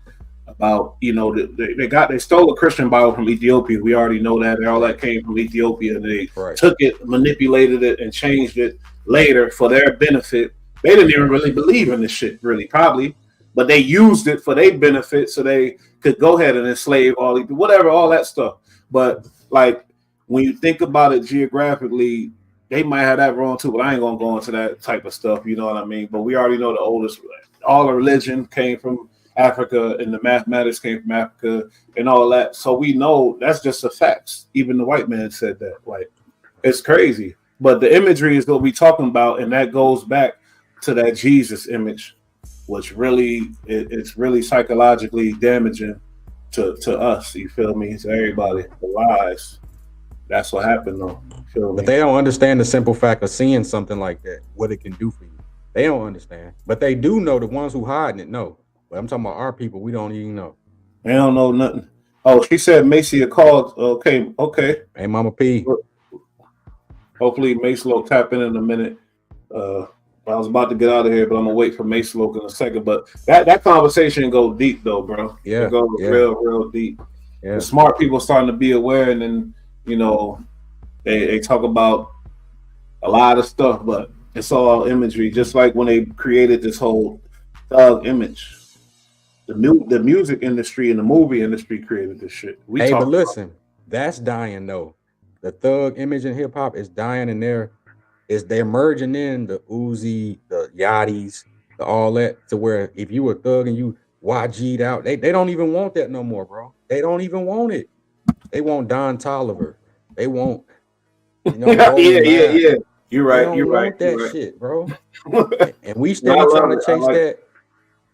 about, you know, they stole a Christian Bible from Ethiopia. We already know that. All that came from Ethiopia, and they took it, manipulated it, and changed it later for their benefit. They didn't even really believe in this shit, really, probably, but they used it for their benefit so they could go ahead and enslave all these, whatever, all that stuff. But like when you think about it geographically, they might have that wrong too. But I ain't gonna go into that type of stuff. You know what I mean? But we already know the oldest, all the religion came from Africa, and the mathematics came from Africa, and all that. So we know that's just the facts. Even the white man said that. Like, it's crazy. But the imagery is what we talking about, and that goes back to that Jesus image, which really it's really psychologically damaging to us. You feel me? To everybody, the lies. That's what happened, though. You feel me? But they don't understand the simple fact of seeing something like that, what it can do for you. They don't understand, but they do know. The ones who hiding it know. But I'm talking about our people. We don't even know. They don't know nothing. Oh, she said Macy called. Okay. Hey, Mama P. Hopefully Mace Low tap in a minute. I was about to get out of here, but I'm gonna wait for Mace Low in a second. But that conversation go deep though, bro. Yeah, it goes real deep. Yeah. The smart people starting to be aware, and then you know they talk about a lot of stuff, but it's all imagery. Just like when they created this whole thug image. The music industry and the movie industry created this shit. But listen, that's dying though. The thug image in hip hop is dying, and they're merging in the Uzi, the Yachties, the all that, to where if you a thug and you YG'd out, they don't even want that no more, bro. They don't even want it. They want Don Toliver. They want, you know, yeah. You're right. You're right. That shit, bro. And we still trying to chase that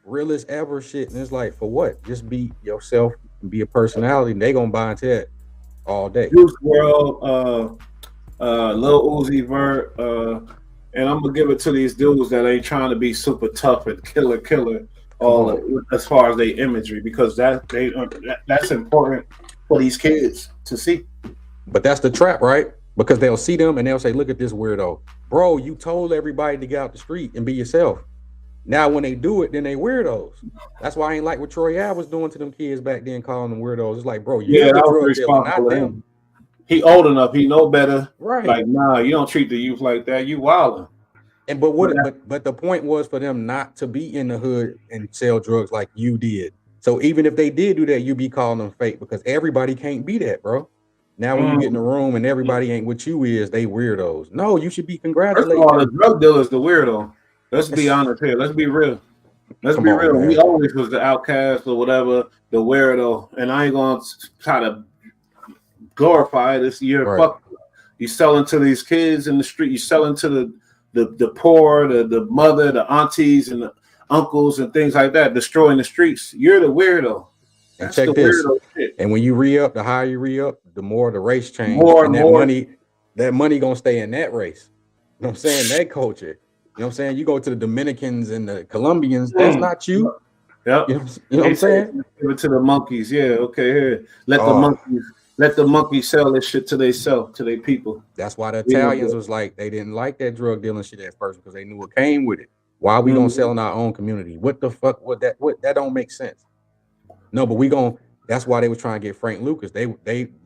realest ever shit, and it's like, for what? Just be yourself and be a personality, and they gonna buy into that all day. Juice WRLD, Lil Uzi Vert, and I'm gonna give it to these dudes that ain't trying to be super tough and killer, as far as they imagery, because that's important for these kids to see. But that's the trap, right? Because they'll see them and they'll say, "Look at this weirdo, bro! You told everybody to get out the street and be yourself." Now, when they do it, then they weirdos. That's why I ain't like what Troy Ave was doing to them kids back then, calling them weirdos. It's like, bro, you're the drug dealer, not them. He old enough, he know better. Right. Like, nah, you don't treat the youth like that. You wildin'. And but the point was for them not to be in the hood and sell drugs like you did. So even if they did do that, you be calling them fake, because everybody can't be that, bro. Now when you get in the room and everybody ain't what you is, they weirdos. No, you should be congratulated. First of all, the drug dealer is the weirdo. Let's be honest here. Let's be real. Come on, real. Man. We always was the outcast or whatever, the weirdo. And I ain't gonna try to glorify this year. Right. Fuck. You selling to these kids in the street. You selling to the poor, the mother, the aunties, and the uncles and things like that. Destroying the streets. You're the weirdo. And that's check this. And when you re-up, the higher you re-up, the more the race change. That money gonna stay in that race. You know what I'm saying? That culture. You know what I'm saying? You go to the Dominicans and the Colombians, that's not you. Yep. You know what I'm saying? Give it to the monkeys. Yeah, okay, here. Let the monkeys sell this shit to their people. That's why the Italians was like, they didn't like that drug dealing shit at first, because they knew what came with it. Why are we gonna sell in our own community? What the fuck would that don't make sense. No, but that's why they was trying to get Frank Lucas. They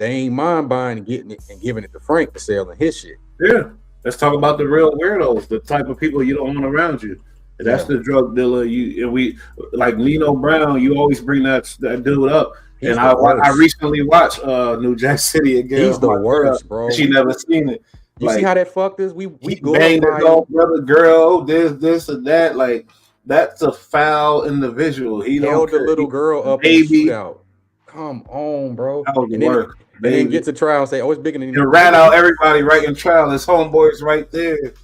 ain't mind buying and getting it and giving it to Frank to sell in his shit. Yeah. Let's talk about the real weirdos, the type of people you don't want around you. That's the drug dealer. We like Nino Brown. You always bring that dude up. And I recently watched New Jack City again. He's the worst, bro. She never seen it. You see how that fucked us? We banged his old brother girl. This and that. Like, that's a foul individual. He held the little girl up in the shootout. Come on, bro. That was the worst. And then get to trial and say, "Oh, it's bigger than you." And rat out everybody right in trial. His homeboys right there.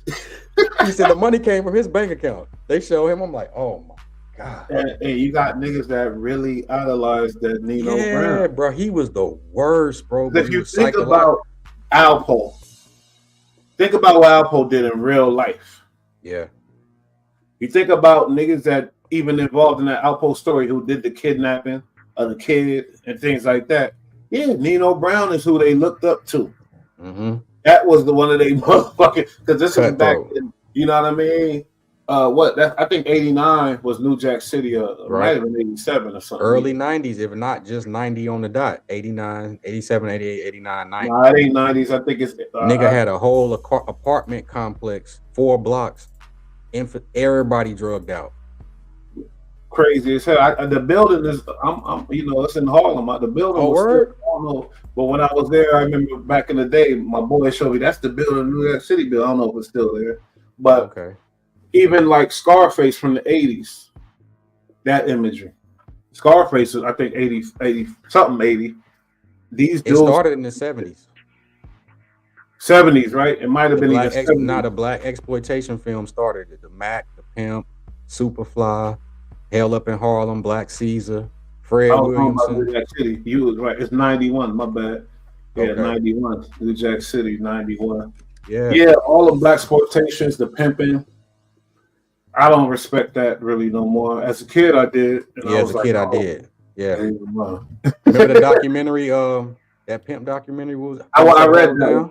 He said the money came from his bank account. They show him. I'm like, oh my god. And you got niggas that really idolize that Nino Brown. Yeah, bro. He was the worst, bro. If you think about Alpo, think about what Alpo did in real life. Yeah. You think about niggas that even involved in that Alpo story who did the kidnapping of the kid and things like that. Yeah, Nino Brown is who they looked up to. Mm-hmm. That was the one of they motherfucking, because this is back then, you know what I mean? What that I think 89 was New Jack City, might Right. have been 87 or something. Early 90s, if not just 90 on the dot. 89, 87, 88, 89, 90. Nah, it ain't 90s. I think it's Nigga had a whole apartment complex, 4 blocks, everybody drugged out. crazy as hell. The building is I'm it's in Harlem. The building was still, I don't know, but when I was there, I remember back in the day, my boy showed me that's the building, New York City building. I don't know if it's still there, but Okay. even like Scarface from the 80s, that imagery. Scarface is I think 80 something 80. These It dudes started in the 70s. 70s, right? It might have been even 70s. Not a black exploitation film started it. The Mac, the Pimp, Superfly, Hell Up in Harlem, Black Caesar, Fred I was talking about Williamson. New Jack City. You was right. It's 91. My bad. Yeah, Okay. 91. New Jack City, 91. Yeah. Yeah, all the black exploitations, the pimping. I don't respect that really no more. As a kid, I did. And Yeah, I as was a kid, I oh, did. Yeah. Remember the documentary? That Pimp documentary was. I read that.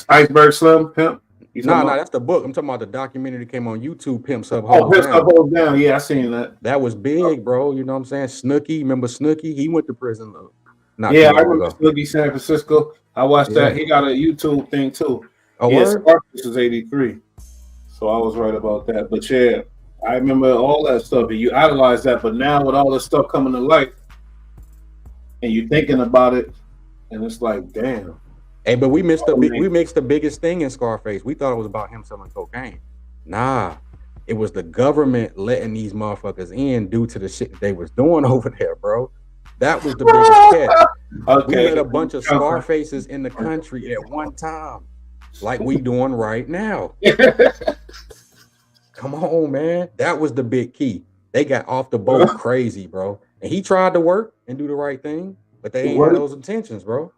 Iceberg Slim Pimp. No, that's the book. I'm talking about the documentary that came on YouTube. Pimps Up, Pimps Up, Hold Down. Yeah, I seen that. That was big, bro. You know what I'm saying? Snooki, remember Snooki? He went to prison. I remember Snooki, San Francisco. I watched that. He got a YouTube thing too. Oh, yeah, Scarface is 83. So I was right about that. But yeah, I remember all that stuff. And you idolize that. But now with all this stuff coming to light, and you thinking about it, and it's like, damn. Hey, but we mixed the biggest thing in Scarface. We thought it was about him selling cocaine. Nah, it was the government letting these motherfuckers in due to the shit they was doing over there, bro. That was the biggest catch. We let a bunch of Scarfaces in the country at one time, like we doing right now. Come on, man. That was the big key. They got off the boat crazy, bro. And he tried to work and do the right thing, but they ain't had those intentions, bro.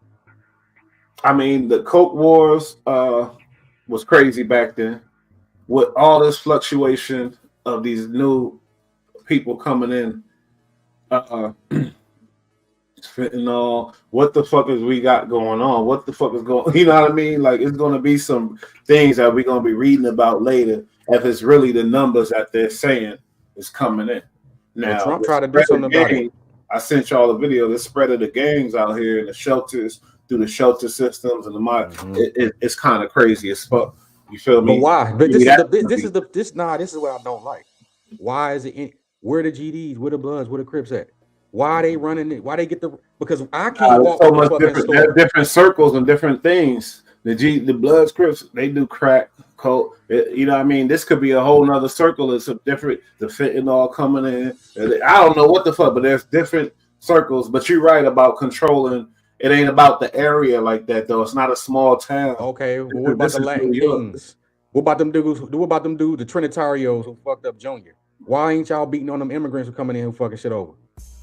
I mean, the Coke Wars was crazy back then. With all this fluctuation of these new people coming in, fentanyl, what the fuck is we got going on? What the fuck is going? You know what I mean? Like, it's going to be some things that we're going to be reading about later if it's really the numbers that they're saying is coming in. Now, well, Trump tried to do something about it. I sent y'all the video. The spread of the gangs out here in the shelters, through the shelter systems and the mind, it's kind of crazy as fuck. You feel me? But why? But this is what I don't like. Why is it? Where the GDs? Where the Bloods? Where the Crips at? Why are they running it? Why they get the? Because I can't walk so much different. Different circles and different things. The Bloods, Crips, they do crack, coke. You know what I mean? This could be a whole nother circle. It's a different. The fentanyl coming in. I don't know what the fuck, but there's different circles. But you're right about controlling. It ain't about the area like that, though. It's not a small town. Okay, well, what about the Latin Kings? What about them dudes? What about them dudes, the Trinitarios who fucked up Junior? Why ain't y'all beating on them immigrants who coming in who fucking shit over?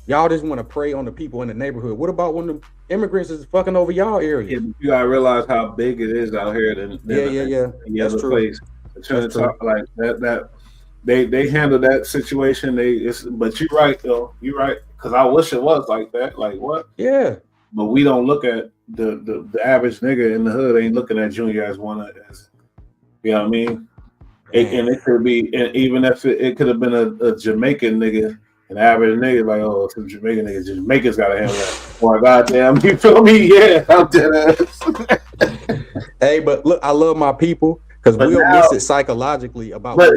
Y'all just want to prey on the people in the neighborhood. What about when the immigrants is fucking over y'all area? Yeah, you gotta realize how big it is out here. Than yeah. That's true. Place. Like that. They handle that situation. But you're right though. You're right because I wish it was like that. Like what? Yeah. But we don't look at the average nigga in the hood ain't looking at Junior as one as, you know what I mean? And it could be, and even if it could have been a Jamaican nigga, an average nigga, like, oh, some Jamaican niggas, Jamaicans gotta handle that. Or goddamn, you feel me? Yeah, I'm dead ass. Hey, but look, I love my people because we'll miss it psychologically about. But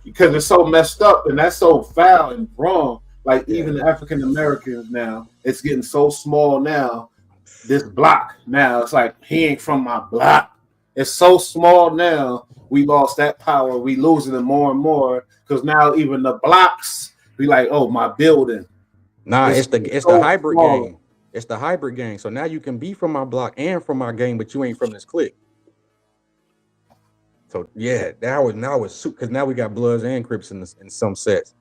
because it's so messed up and that's so foul and wrong. Like even the African Americans now, it's getting so small now. This block now, it's like he ain't from my block. It's so small now. We lost that power. We losing it more and more because now even the blocks be like, oh, my building. Nah, it's the hybrid gang. It's the hybrid gang. So now you can be from my block and from my gang, but you ain't from this clique. So yeah, now it's because now we got Bloods and Crips in some sets,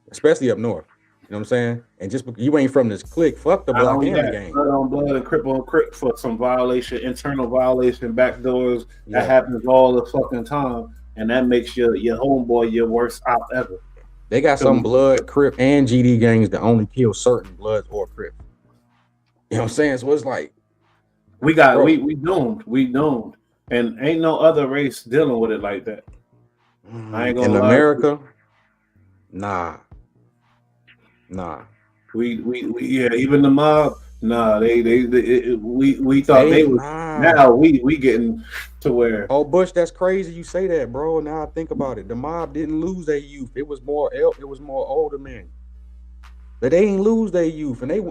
especially up north. You know what I'm saying? And just because you ain't from this clique, fuck the block and the gang. Blood on blood and Crip on Crip for some violation, internal violation, backdoors that happens all the fucking time, and that makes your homeboy your worst op ever. They got some Blood, Crip, and GD gangs that only kill certain Bloods or Crips. You know what I'm saying? So it's like we doomed, and ain't no other race dealing with it like that. I ain't In gonna lie. America, nah. We yeah, even the mob, nah, we thought they was Nah. now we getting to where Oh, Bush, that's crazy. You say that, bro. Now I think about it. The mob didn't lose their youth. It was more older men. But they ain't lose their youth, and that's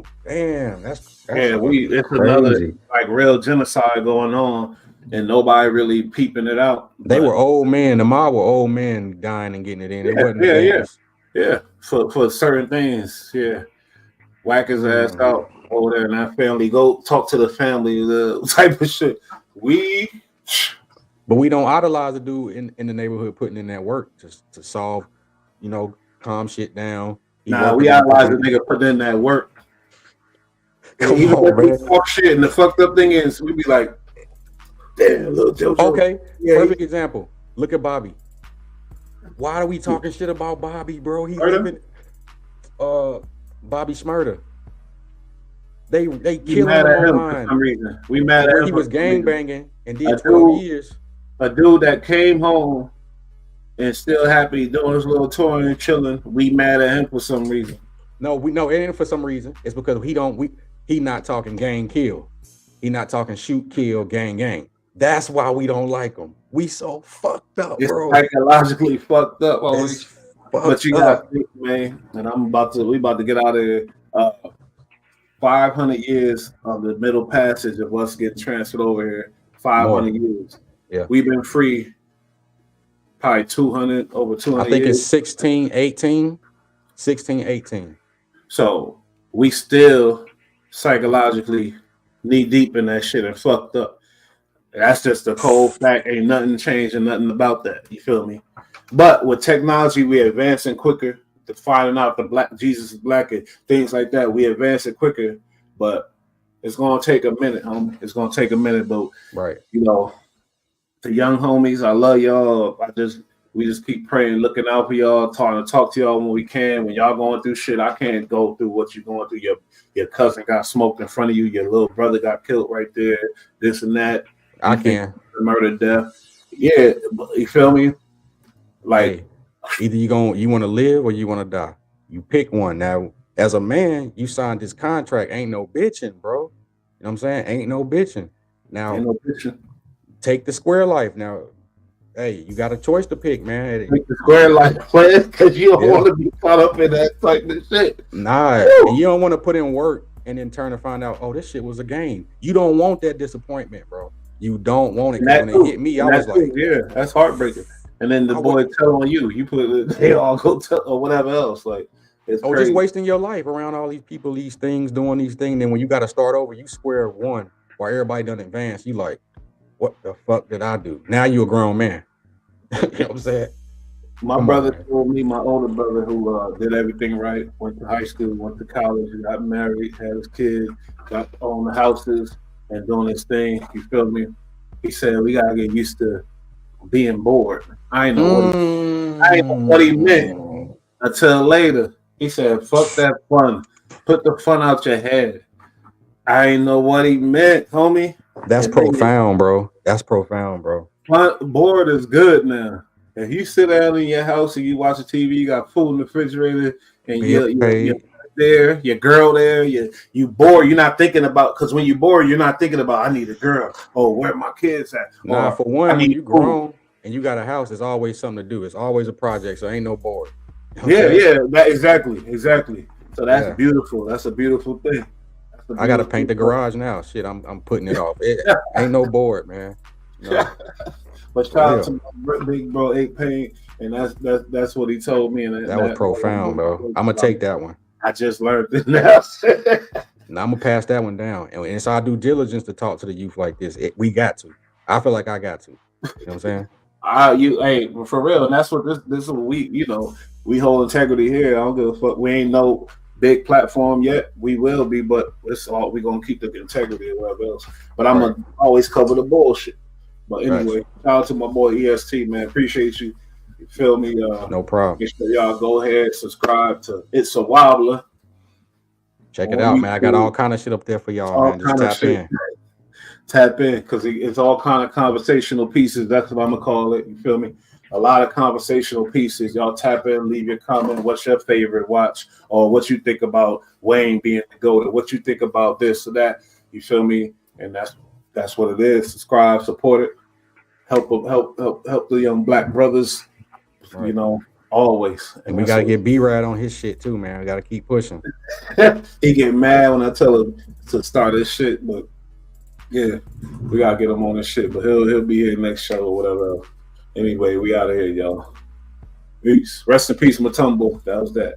yeah, it's crazy. another like real genocide going on, and nobody really peeping it out. They were old men. The mob were old men dying and getting it in. It wasn't yeah, babies. yeah, for certain things, yeah. Whack his ass out over there in that family. Go talk to the family, the type of shit. But we don't idolize a dude in the neighborhood putting in that work to solve, calm shit down. Nah, we idolize a nigga putting in that work. Even when we talk shit and the fucked up thing is, we be like, damn, little JoJo. Okay, perfect example. Look at Bobby. Why are we talking shit about Bobby, bro? He living Bobby Shmurda. They killed him for some reason. We mad at him. He was gang banging and did 12 years. A dude that came home and still happy doing his little touring and chilling. We mad at him for some reason. No, it ain't for some reason. It's because he not talking gang kill. He not talking shoot kill gang. That's why we don't like him. We so fucked up, bro. It's psychologically fucked up. But you gotta think, man. And we about to get out of here. 500 years of the Middle Passage of us getting transferred over here. 500 years. Yeah. We've been free probably over 200 I think years. it's 1618. So we still psychologically knee deep in that shit and fucked up. That's just the cold fact. Ain't nothing changing, nothing about that. You feel me? But with technology, we're advancing quicker. To finding out Jesus is black and things like that, we advancing quicker. But it's gonna take a minute, homie. It's gonna take a minute, but right. The young homies, I love y'all. We just keep praying, looking out for y'all, trying to talk to y'all when we can. When y'all going through shit, I can't go through what you're going through. Your cousin got smoked in front of you. Your little brother got killed right there. This and that. I can. Murder, death. Yeah, you feel me? Like, either you want to live or you want to die. You pick one. Now, as a man, you signed this contract. Ain't no bitching, bro. You know what I'm saying? Ain't no bitching. Now, take the square life. Now, hey, you got a choice to pick, man. Take the square life plan because you don't want to be caught up in that type of shit. Nah, and you don't want to put in work and then turn to find out, oh, this shit was a game. You don't want that disappointment, bro. You don't want it. When it hit me, I was like, yeah, that's heartbreaking. And then the boy telling you put they all go tell or whatever else. Like, it's crazy. Just wasting your life around all these people, these things, doing these things. Then when you got to start over, you square one while everybody done advance. You like, what the fuck did I do? Now you a grown man. You know what I'm saying? My brother told me, my older brother who did everything right, went to high school, went to college, got married, had his kids, got own the houses and doing his thing. You feel me? He said we gotta get used to being bored. I ain't know what he meant until later. He said, "Fuck that fun. Put the fun out your head." I ain't know what he meant, homie. That's profound, bro. That's profound, bro. Bored is good now. If you sit down in your house and you watch the TV, you got food in the refrigerator, and you're there, your girl there, you bored. You're not thinking about, because when you're bored, you're not thinking about, I need a girl. Oh, where my kids at? Nah, for one, when you grown and you got a house, there's always something to do. It's always a project, so ain't no bored. Exactly. So that's beautiful. That's a beautiful thing. I gotta paint the garage now. Shit, I'm putting it off. It ain't no board, man. No. But shout out to my big bro 8 Paint, and that's what he told me. And that was profound, bro. I'm gonna take that one. I just learned it now. Now I'm gonna pass that one down, and it's our due diligence to talk to the youth like this. We got to. I feel like I got to. You know what I'm saying? For real, and that's what this is. What we hold integrity here. I don't give a fuck. We ain't no big platform yet. We will be, but it's all we gonna keep the integrity or whatever else. But I'm gonna always cover the bullshit. But anyway, shout out to my boy EST, man. Appreciate you. You feel me? No problem. Make sure y'all go ahead, subscribe to It's a Wobbler. Check it out, man. I got all kind of shit up there for y'all, man. Just tap in, because it's all kind of conversational pieces. That's what I'm gonna call it. You feel me? A lot of conversational pieces. Y'all tap in, leave your comment. What's your favorite watch, or what you think about Wayne being the GOAT, or what you think about this or that. You feel me? And that's what it is. Subscribe, support it, help the young black brothers. Right. You know, always. And we gotta get B-Rad on his shit too, man. We gotta keep pushing. He get mad when I tell him to start his shit, but yeah, we gotta get him on this shit. But he'll be here next show or whatever else. Anyway, we out of here, y'all. Peace. Rest in peace, Mutumbo. That was that.